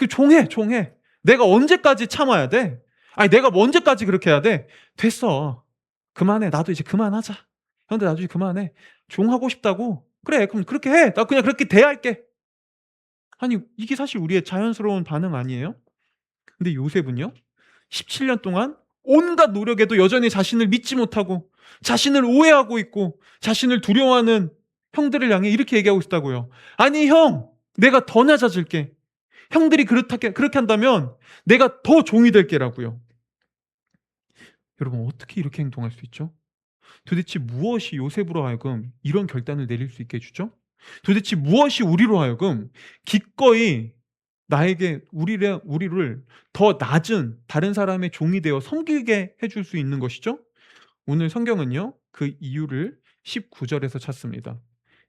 Speaker 1: 종해. 내가 언제까지 참아야 돼? 아니, 내가 뭐 언제까지 그렇게 해야 돼? 됐어. 그만해. 나도 이제 그만하자. 형들, 나도 이제 그만해. 종하고 싶다고? 그래, 그럼 그렇게 해. 나 그냥 그렇게 대할게. 아니, 이게 사실 우리의 자연스러운 반응 아니에요? 근데 요셉은요, 17년 동안 온갖 노력에도 여전히 자신을 믿지 못하고 자신을 오해하고 있고 자신을 두려워하는 형들을 향해 이렇게 얘기하고 있다고요. 아니, 형, 내가 더 낮아질게. 형들이 그렇게 한다면 내가 더 종이 될게라고요. 여러분, 어떻게 이렇게 행동할 수 있죠? 도대체 무엇이 요셉으로 하여금 이런 결단을 내릴 수 있게 해주죠? 도대체 무엇이 우리로 하여금 기꺼이 나에게 우리를 더 낮은 다른 사람의 종이 되어 섬기게 해줄 수 있는 것이죠? 오늘 성경은요, 그 이유를 19절에서 찾습니다.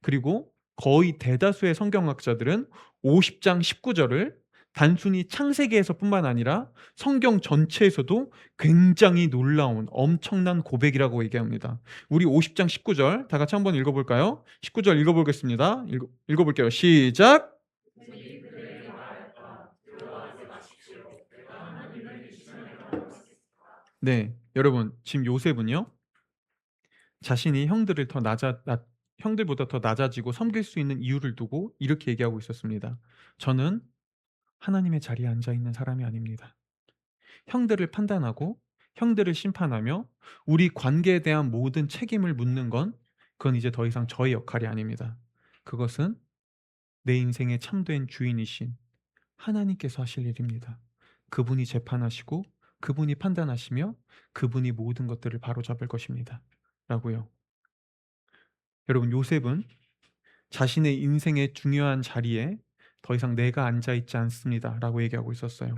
Speaker 1: 그리고 거의 대다수의 성경학자들은 50장 19절을 단순히 창세기에서뿐만 아니라 성경 전체에서도 굉장히 놀라운 엄청난 고백이라고 얘기합니다. 우리 50장 19절 다 같이 한번 읽어볼까요? 19절 읽어보겠습니다. 읽어볼게요. 시작! 네, 여러분, 지금 요셉은요, 자신이 형들보다 더 낮아지고 섬길 수 있는 이유를 두고 이렇게 얘기하고 있었습니다. 저는 하나님의 자리에 앉아 있는 사람이 아닙니다. 형들을 판단하고 형들을 심판하며 우리 관계에 대한 모든 책임을 묻는 건 그건 이제 더 이상 저의 역할이 아닙니다. 그것은 내 인생의 참된 주인이신 하나님께서 하실 일입니다. 그분이 재판하시고 그분이 판단하시며 그분이 모든 것들을 바로잡을 것입니다. 라고요. 여러분, 요셉은 자신의 인생의 중요한 자리에 더 이상 내가 앉아 있지 않습니다 라고 얘기하고 있었어요.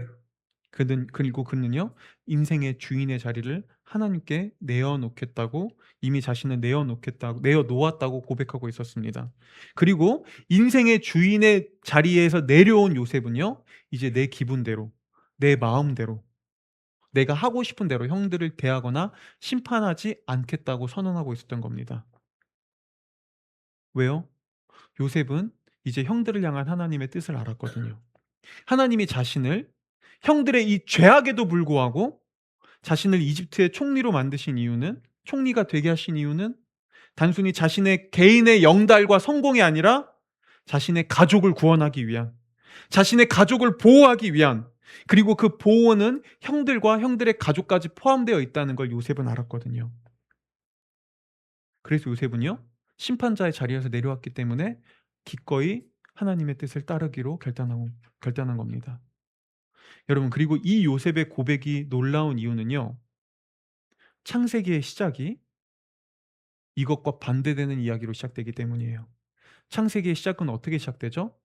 Speaker 1: 그리고 그는요, 인생의 주인의 자리를 하나님께 내어놓겠다고, 이미 자신을 내어놓았다고 고백하고 있었습니다. 그리고 인생의 주인의 자리에서 내려온 요셉은요, 이제 내 기분대로, 내 마음대로, 내가 하고 싶은 대로 형들을 대하거나 심판하지 않겠다고 선언하고 있었던 겁니다. 왜요? 요셉은 이제 형들을 향한 하나님의 뜻을 알았거든요. 하나님이 자신을 형들의 이 죄악에도 불구하고 자신을 이집트의 총리가 되게 하신 이유는 단순히 자신의 개인의 영달과 성공이 아니라 자신의 가족을 구원하기 위한, 자신의 가족을 보호하기 위한, 그리고 그 보호는 형들과 형들의 가족까지 포함되어 있다는 걸 요셉은 알았거든요. 그래서 요셉은요, 심판자의 자리에서 내려왔기 때문에 기꺼이 하나님의 뜻을 따르기로 결단한 겁니다. 여러분, 그리고 이 요셉의 고백이 놀라운 이유는요, 창세기의 시작이 이것과 반대되는 이야기로 시작되기 때문이에요. 창세기의 시작은 어떻게 시작되죠?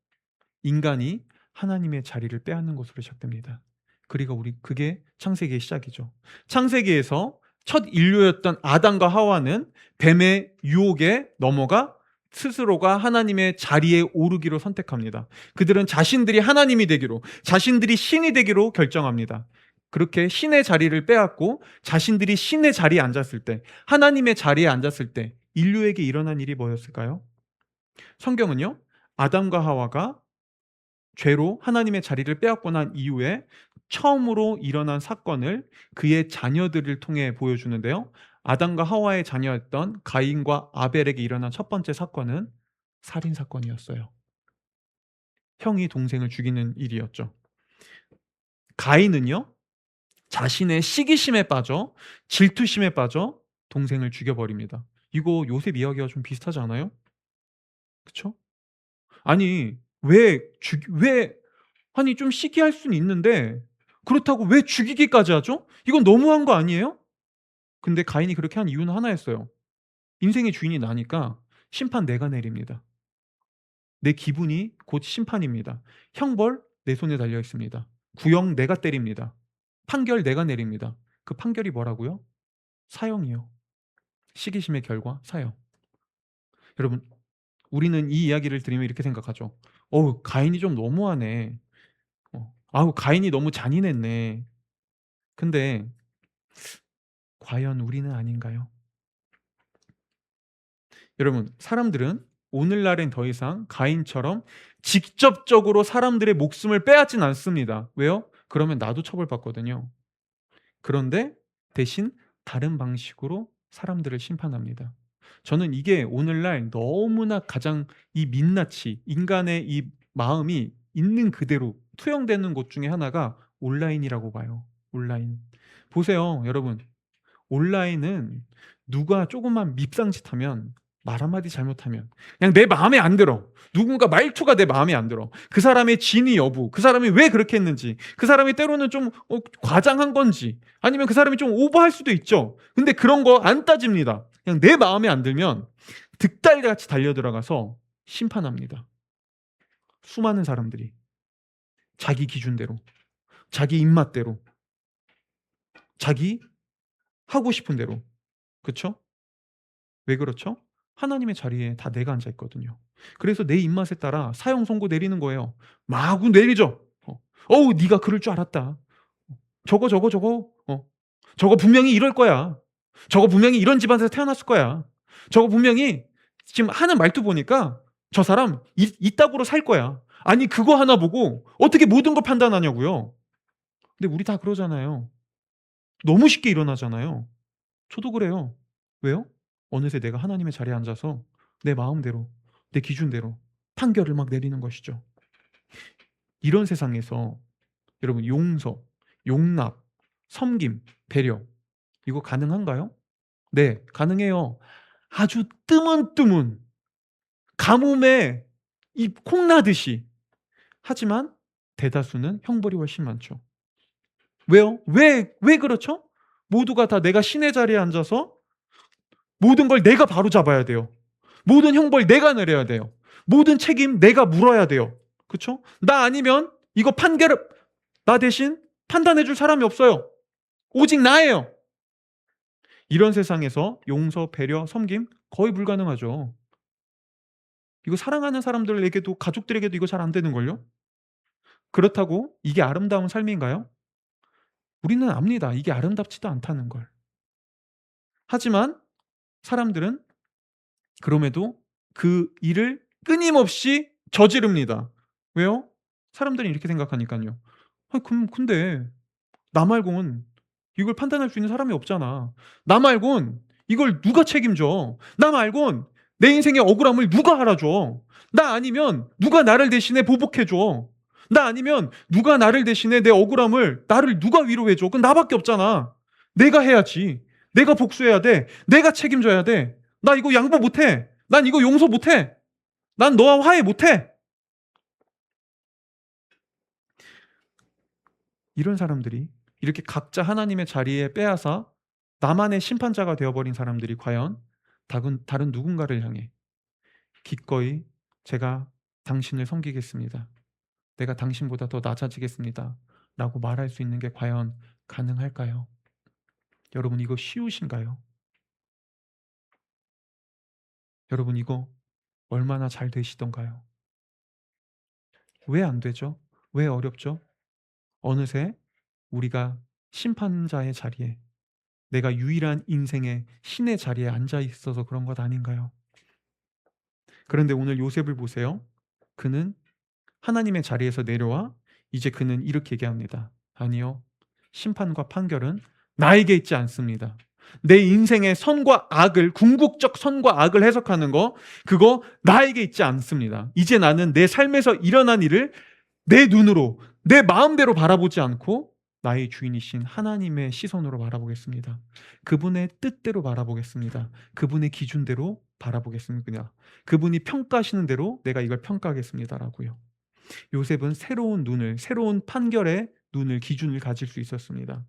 Speaker 1: 인간이 하나님의 자리를 빼앗는 것으로 시작됩니다. 그게 창세기의 시작이죠. 창세기에서 첫 인류였던 아담과 하와는 뱀의 유혹에 넘어가 스스로가 하나님의 자리에 오르기로 선택합니다. 그들은 자신들이 하나님이 되기로, 자신들이 신이 되기로 결정합니다. 그렇게 신의 자리를 빼앗고 자신들이 신의 자리에 앉았을 때, 하나님의 자리에 앉았을 때 인류에게 일어난 일이 뭐였을까요? 성경은요, 아담과 하와가 죄로 하나님의 자리를 빼앗고 난 이후에 처음으로 일어난 사건을 그의 자녀들을 통해 보여주는데요. 아담과 하와의 자녀였던 가인과 아벨에게 일어난 첫 번째 사건은 살인 사건이었어요. 형이 동생을 죽이는 일이었죠. 가인은요, 자신의 시기심에 빠져, 질투심에 빠져 동생을 죽여버립니다. 이거 요셉 이야기와 좀 비슷하지 않아요? 그쵸? 아니, 아니, 좀 시기할 수는 있는데 그렇다고 왜 죽이기까지 하죠? 이건 너무한 거 아니에요? 근데 가인이 그렇게 한 이유는 하나였어요. 인생의 주인이 나니까 심판 내가 내립니다. 내 기분이 곧 심판입니다. 형벌 내 손에 달려 있습니다. 구형 내가 때립니다. 판결 내가 내립니다. 그 판결이 뭐라고요? 사형이요. 시기심의 결과 사형. 여러분, 우리는 이 이야기를 들으면 이렇게 생각하죠. 가인이 좀 너무하네. 아우, 가인이 너무 잔인했네. 근데 과연 우리는 아닌가요? 여러분, 사람들은 오늘날엔 더 이상 가인처럼 직접적으로 사람들의 목숨을 빼앗진 않습니다. 왜요? 그러면 나도 처벌받거든요. 그런데 대신 다른 방식으로 사람들을 심판합니다. 저는 이게 오늘날 너무나 가장 이 민낯이, 인간의 이 마음이 있는 그대로 투영되는 곳 중에 하나가 온라인이라고 봐요. 온라인. 보세요, 여러분. 온라인은 누가 조금만 밉상짓하면, 말 한마디 잘못하면 그냥 내 마음에 안 들어. 누군가 말투가 내 마음에 안 들어. 그 사람의 진위 여부, 그 사람이 왜 그렇게 했는지, 그 사람이 때로는 좀 과장한 건지, 아니면 그 사람이 좀 오버할 수도 있죠. 근데 그런 거 안 따집니다. 그냥 내 마음에 안 들면 득달같이 달려들어가서 심판합니다. 수많은 사람들이 자기 기준대로, 자기 입맛대로, 자기 하고 싶은 대로. 그쵸? 왜 그렇죠? 하나님의 자리에 다 내가 앉아 있거든요. 그래서 내 입맛에 따라 사형 선고 내리는 거예요. 마구 내리죠. 어우, 네가 그럴 줄 알았다. 저거. 저거 분명히 이럴 거야. 저거 분명히 이런 집안에서 태어났을 거야. 저거 분명히 지금 하는 말투 보니까 저 사람 이따구로 살 거야. 아니, 그거 하나 보고 어떻게 모든 걸 판단하냐고요. 근데 우리 다 그러잖아요. 너무 쉽게 일어나잖아요. 저도 그래요. 왜요? 어느새 내가 하나님의 자리에 앉아서 내 마음대로, 내 기준대로 판결을 막 내리는 것이죠. 이런 세상에서 여러분, 용서, 용납, 섬김, 배려, 이거 가능한가요? 네, 가능해요. 아주 뜨문뜨문, 가뭄에 이 콩나듯이. 하지만 대다수는 형벌이 훨씬 많죠. 왜요? 왜 그렇죠? 모두가 다 내가 신의 자리에 앉아서 모든 걸 내가 바로잡아야 돼요. 모든 형벌 내가 내려야 돼요. 모든 책임 내가 물어야 돼요. 그렇죠? 나 아니면 이거 판결, 나 대신 판단해 줄 사람이 없어요. 오직 나예요. 이런 세상에서 용서, 배려, 섬김 거의 불가능하죠. 이거 사랑하는 사람들에게도, 가족들에게도 이거 잘 안 되는걸요? 그렇다고 이게 아름다운 삶인가요? 우리는 압니다. 이게 아름답지도 않다는 걸. 하지만 사람들은 그럼에도 그 일을 끊임없이 저지릅니다. 왜요? 사람들이 이렇게 생각하니까요. 근데 나 말고는 이걸 판단할 수 있는 사람이 없잖아. 나 말곤 이걸 누가 책임져? 나 말곤 내 인생의 억울함을 누가 알아줘? 나 아니면 누가 나를 대신해 보복해줘? 나 아니면 누가 나를 대신해 내 억울함을, 나를 누가 위로해줘? 그건 나밖에 없잖아. 내가 해야지. 내가 복수해야 돼. 내가 책임져야 돼. 나 이거 양보 못해. 난 이거 용서 못해. 난 너와 화해 못해. 이런 사람들이, 이렇게 각자 하나님의 자리에 빼앗아 나만의 심판자가 되어버린 사람들이 과연 다른 누군가를 향해 기꺼이 제가 당신을 섬기겠습니다, 내가 당신보다 더 낮아지겠습니다 라고 말할 수 있는 게 과연 가능할까요? 여러분 이거 쉬우신가요? 여러분 이거 얼마나 잘 되시던가요? 왜 안 되죠? 왜 어렵죠? 어느새 우리가 심판자의 자리에, 내가 유일한 인생의 신의 자리에 앉아 있어서 그런 것 아닌가요? 그런데 오늘 요셉을 보세요. 그는 하나님의 자리에서 내려와 이제 그는 이렇게 얘기합니다. 아니요. 심판과 판결은 나에게 있지 않습니다. 내 인생의 선과 악을, 궁극적 선과 악을 해석하는 거, 그거 나에게 있지 않습니다. 이제 나는 내 삶에서 일어난 일을 내 눈으로, 내 마음대로 바라보지 않고 나의 주인이신 하나님의 시선으로 바라보겠습니다. 그분의 뜻대로 바라보겠습니다. 그분의 기준대로 바라보겠습니다. 그분이 평가하시는 대로 내가 이걸 평가하겠습니다라고요. 요셉은 새로운 눈을, 새로운 판결의 눈을, 기준을 가질 수 있었습니다.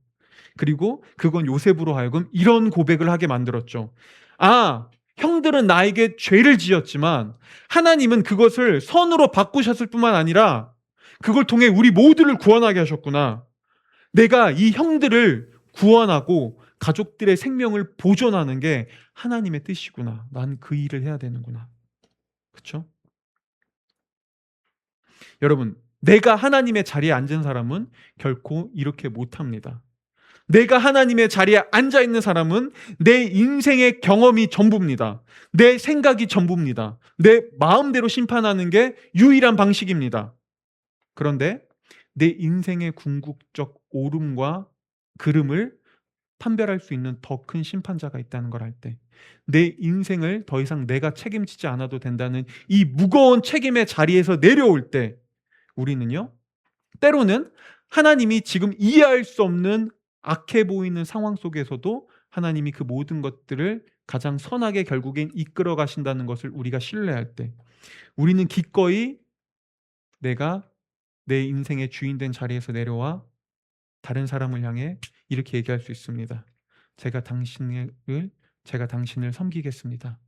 Speaker 1: 그리고 그건 요셉으로 하여금 이런 고백을 하게 만들었죠. 아, 형들은 나에게 죄를 지었지만 하나님은 그것을 선으로 바꾸셨을 뿐만 아니라 그걸 통해 우리 모두를 구원하게 하셨구나. 내가 이 형들을 구원하고 가족들의 생명을 보존하는 게 하나님의 뜻이구나. 난 그 일을 해야 되는구나. 그렇죠? 여러분, 내가 하나님의 자리에 앉은 사람은 결코 이렇게 못합니다. 내가 하나님의 자리에 앉아 있는 사람은 내 인생의 경험이 전부입니다. 내 생각이 전부입니다. 내 마음대로 심판하는 게 유일한 방식입니다. 그런데 내 인생의 궁극적 옳음과 그름을 판별할 수 있는 더 큰 심판자가 있다는 걸 알 때, 내 인생을 더 이상 내가 책임지지 않아도 된다는 이 무거운 책임의 자리에서 내려올 때, 우리는요, 때로는 하나님이 지금 이해할 수 없는 악해 보이는 상황 속에서도 하나님이 그 모든 것들을 가장 선하게 결국엔 이끌어 가신다는 것을 우리가 신뢰할 때, 우리는 기꺼이 내가 내 인생의 주인 된 자리에서 내려와 다른 사람을 향해 이렇게 얘기할 수 있습니다. 제가 당신을 섬기겠습니다.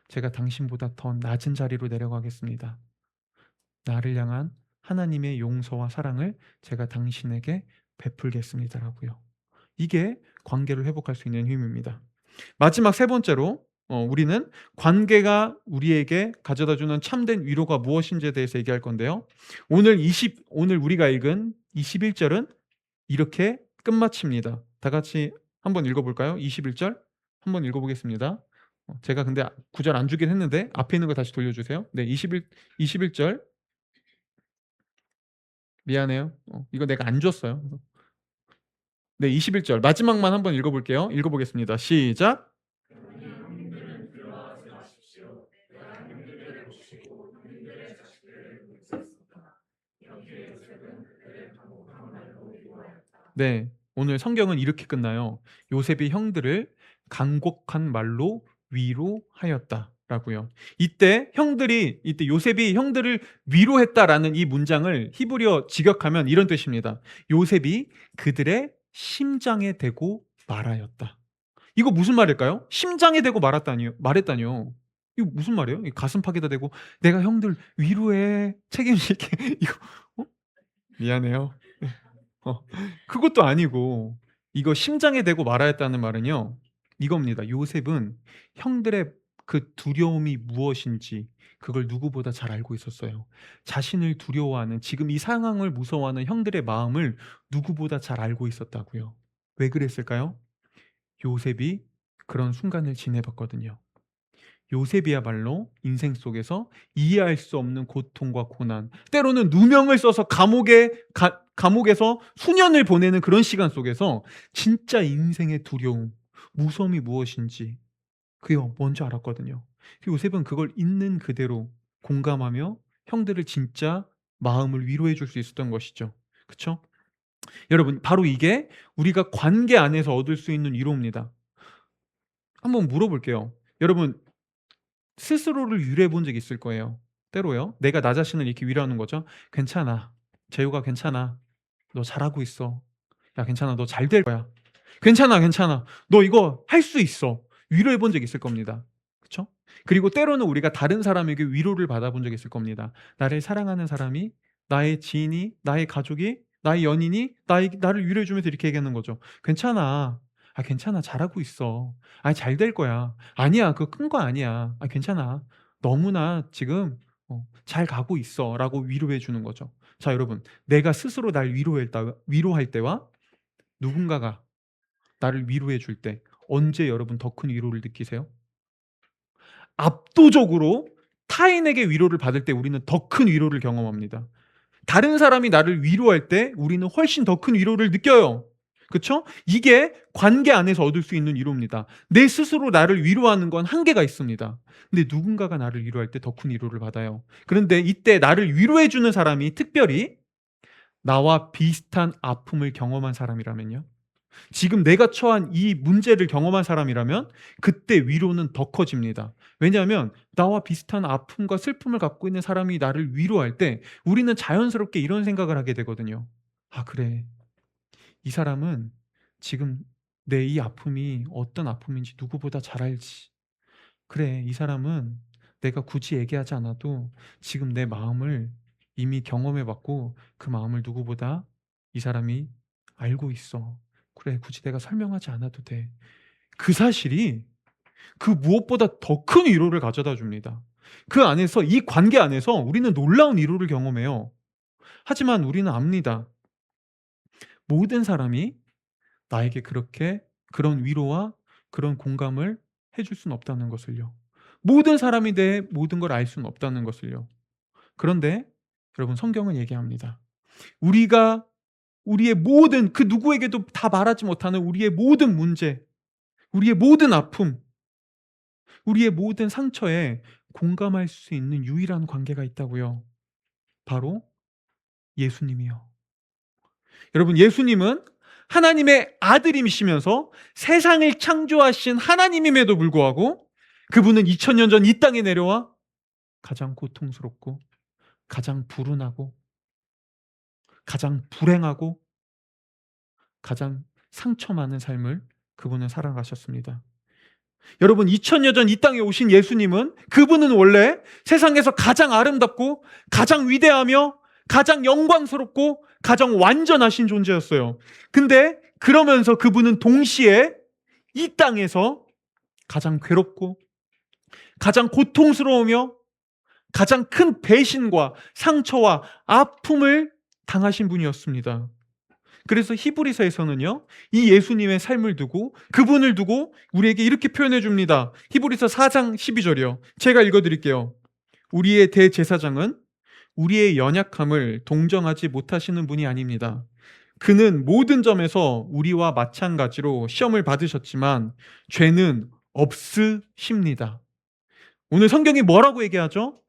Speaker 1: 제가 당신보다 더 낮은 자리로 내려가겠습니다. 나를 향한 하나님의 용서와 사랑을 제가 당신에게 베풀겠습니다라고요. 이게 관계를 회복할 수 있는 힘입니다. 마지막 세 번째로 우리는 관계가 우리에게 가져다주는 참된 위로가 무엇인지에 대해서 얘기할 건데요. 오늘 우리가 읽은 21절은 이렇게 끝마칩니다. 다 같이 한번 읽어볼까요? 21절 한번 읽어보겠습니다. 제가 근데 구절 안 주긴 했는데 앞에 있는 거 다시 돌려주세요. 네, 21절. 미안해요. 이거 내가 안 줬어요. 네, 21절 마지막만 한번 읽어볼게요. 읽어보겠습니다. 시작. 네, 오늘 성경은 이렇게 끝나요. 요셉이 형들을 간곡한 말로 위로하였다라고요. 이때 요셉이 형들을 위로했다라는 이 문장을 히브리어 직역하면 이런 뜻입니다. 요셉이 그들의 심장에 대고 말하였다. 이거 무슨 말일까요? 심장에 대고 말했다니요. 이거 무슨 말이에요? 가슴팍에다 대고 내가 형들 위로해, 책임질게. 이거 미안해요. 네. 그것도 아니고, 이거 심장에 대고 말하였다는 말은요, 이겁니다. 요셉은 형들의 그 두려움이 무엇인지 그걸 누구보다 잘 알고 있었어요. 자신을 두려워하는, 지금 이 상황을 무서워하는 형들의 마음을 누구보다 잘 알고 있었다고요. 왜 그랬을까요? 요셉이 그런 순간을 지내봤거든요. 요셉이야말로 인생 속에서 이해할 수 없는 고통과 고난, 때로는 누명을 써서 감옥에서 수년을 보내는 그런 시간 속에서 진짜 인생의 두려움, 무서움이 무엇인지 그게 뭔지 알았거든요. 요셉은 그걸 있는 그대로 공감하며 형들을 진짜 마음을 위로해 줄 수 있었던 것이죠. 그렇죠? 여러분, 바로 이게 우리가 관계 안에서 얻을 수 있는 위로입니다. 한번 물어볼게요. 여러분, 스스로를 위로해 본 적 있을 거예요. 때로요. 내가 나 자신을 이렇게 위로하는 거죠. "괜찮아. 재호가 괜찮아. 너 잘하고 있어. 야 괜찮아. 너 잘 될 거야. 괜찮아, 괜찮아. 너 이거 할 수 있어." 위로해 본 적 있을 겁니다. 그쵸? 그리고 때로는 우리가 다른 사람에게 위로를 받아본 적 있을 겁니다. 나를 사랑하는 사람이, 나의 지인이, 나의 가족이, 나의 연인이 나를 위로해 주면서 이렇게 얘기하는 거죠. "괜찮아. "아 괜찮아. 잘하고 있어. 아 잘 될 거야. 아니야. 그거 큰 거 아니야. 아 괜찮아. 너무나 지금 잘 가고 있어."라고 위로해 주는 거죠. 자 여러분, 내가 스스로 날 위로할 때와 누군가가 나를 위로해 줄 때 언제 여러분 더 큰 위로를 느끼세요? 압도적으로 타인에게 위로를 받을 때 우리는 더 큰 위로를 경험합니다. 다른 사람이 나를 위로할 때 우리는 훨씬 더 큰 위로를 느껴요. 그쵸? 이게 관계 안에서 얻을 수 있는 위로입니다. 내 스스로 나를 위로하는 건 한계가 있습니다. 근데 누군가가 나를 위로할 때 더 큰 위로를 받아요. 그런데 이때 나를 위로해 주는 사람이 특별히 나와 비슷한 아픔을 경험한 사람이라면요. 지금 내가 처한 이 문제를 경험한 사람이라면 그때 위로는 더 커집니다. 왜냐하면 나와 비슷한 아픔과 슬픔을 갖고 있는 사람이 나를 위로할 때 우리는 자연스럽게 이런 생각을 하게 되거든요. '아 그래. 이 사람은 지금 내 이 아픔이 어떤 아픔인지 누구보다 잘 알지. 그래. 이 사람은 내가 굳이 얘기하지 않아도 지금 내 마음을 이미 경험해 봤고 그 마음을 누구보다 이 사람이 알고 있어. 그래. 굳이 내가 설명하지 않아도 돼.' 그 사실이 그 무엇보다 더 큰 위로를 가져다 줍니다. 그 안에서 이 관계 안에서 우리는 놀라운 위로를 경험해요. 하지만 우리는 압니다. 모든 사람이 나에게 그렇게 그런 위로와 그런 공감을 해줄 수는 없다는 것을요. 모든 사람이 내 모든 걸 알 수는 없다는 것을요. 그런데 여러분 성경은 얘기합니다. 우리가 우리의 모든 그 누구에게도 다 말하지 못하는 우리의 모든 문제, 우리의 모든 아픔, 우리의 모든 상처에 공감할 수 있는 유일한 관계가 있다고요. 바로 예수님이요. 여러분 예수님은 하나님의 아들이시면서 세상을 창조하신 하나님임에도 불구하고 그분은 2000년 전 이 땅에 내려와 가장 고통스럽고 가장 불운하고 가장 불행하고 가장 상처 많은 삶을 그분은 살아가셨습니다. 여러분 2000년 전 이 땅에 오신 예수님은 그분은 원래 세상에서 가장 아름답고 가장 위대하며 가장 영광스럽고 가장 완전하신 존재였어요. 근데 그러면서 그분은 동시에 이 땅에서 가장 괴롭고 가장 고통스러우며 가장 큰 배신과 상처와 아픔을 당하신 분이었습니다. 그래서 히브리서에서는요, 이 예수님의 삶을 두고 그분을 두고 우리에게 이렇게 표현해 줍니다. 히브리서 4장 12절이요. 제가 읽어 드릴게요. 우리의 대제사장은 우리의 연약함을 동정하지 못하시는 분이 아닙니다. 그는 모든 점에서 우리와 마찬가지로 시험을 받으셨지만 죄는 없으십니다. 오늘 성경이 뭐라고 얘기하죠?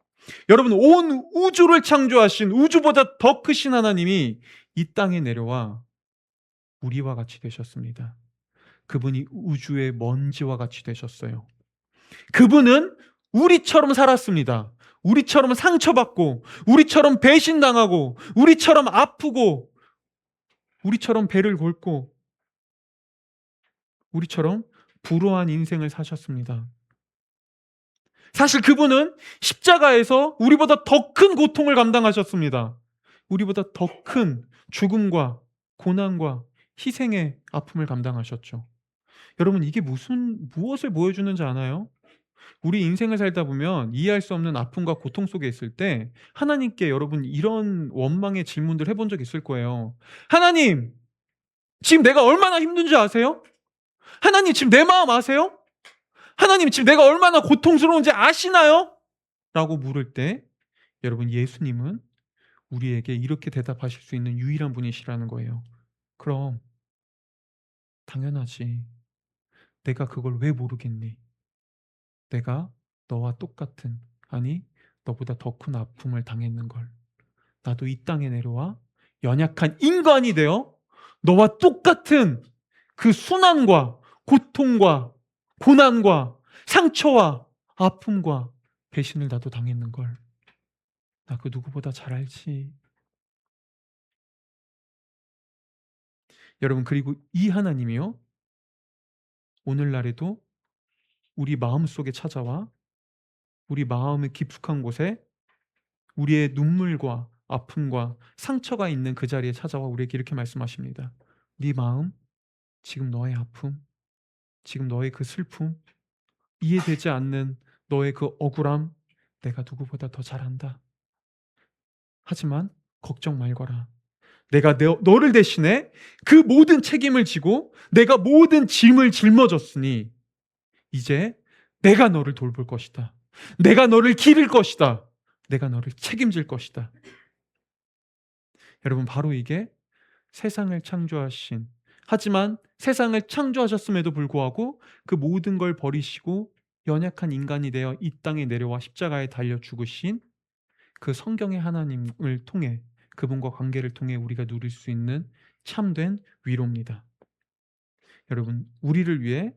Speaker 1: 여러분 온 우주를 창조하신 우주보다 더 크신 하나님이 이 땅에 내려와 우리와 같이 되셨습니다. 그분이 우주의 먼지와 같이 되셨어요. 그분은 우리처럼 살았습니다. 우리처럼 상처받고, 우리처럼 배신당하고, 우리처럼 아프고, 우리처럼 배를 골고, 우리처럼 불우한 인생을 사셨습니다. 사실 그분은 십자가에서 우리보다 더 큰 고통을 감당하셨습니다. 우리보다 더 큰 죽음과 고난과 희생의 아픔을 감당하셨죠. 여러분 이게 무엇을 보여주는지 아나요? 우리 인생을 살다 보면 이해할 수 없는 아픔과 고통 속에 있을 때 하나님께 여러분 이런 원망의 질문들 해본 적 있을 거예요. 하나님, 지금 내가 얼마나 힘든지 아세요? 하나님, 지금 내 마음 아세요? 하나님, 지금 내가 얼마나 고통스러운지 아시나요? 라고 물을 때 여러분 예수님은 우리에게 이렇게 대답하실 수 있는 유일한 분이시라는 거예요. 그럼 당연하지. 내가 그걸 왜 모르겠니? 내가 너와 똑같은, 아니 너보다 더 큰 아픔을 당했는걸. 나도 이 땅에 내려와 연약한 인간이 되어 너와 똑같은 그 순환과 고통과 고난과 상처와 아픔과 배신을 나도 당했는걸. 나 그 누구보다 잘 알지. 여러분 그리고 이 하나님이요, 오늘날에도 우리 마음속에 찾아와 우리 마음의 깊숙한 곳에 우리의 눈물과 아픔과 상처가 있는 그 자리에 찾아와 우리에게 이렇게 말씀하십니다. 네 마음, 지금 너의 아픔, 지금 너의 그 슬픔, 이해되지 않는 너의 그 억울함, 내가 누구보다 더 잘 안다. 하지만 걱정 말거라. 내가 너를 대신해 그 모든 책임을 지고 내가 모든 짐을 짊어졌으니 이제 내가 너를 돌볼 것이다. 내가 너를 기를 것이다. 내가 너를 책임질 것이다. 여러분, 바로 이게 세상을 창조하신, 하지만 세상을 창조하셨음에도 불구하고 그 모든 걸 버리시고 연약한 인간이 되어 이 땅에 내려와 십자가에 달려 죽으신 그 성경의 하나님을 통해, 그분과 관계를 통해 우리가 누릴 수 있는 참된 위로입니다. 여러분, 우리를 위해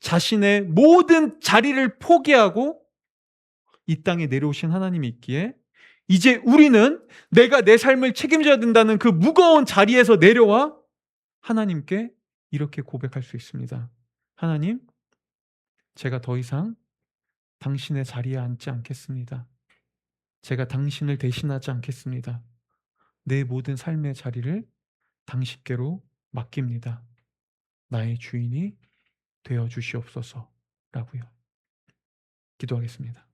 Speaker 1: 자신의 모든 자리를 포기하고 이 땅에 내려오신 하나님이 있기에 이제 우리는 내가 내 삶을 책임져야 된다는 그 무거운 자리에서 내려와 하나님께 이렇게 고백할 수 있습니다. 하나님, 제가 더 이상 당신의 자리에 앉지 않겠습니다. 제가 당신을 대신하지 않겠습니다. 내 모든 삶의 자리를 당신께로 맡깁니다. 나의 주인이 되어 주시옵소서라고요. 기도하겠습니다.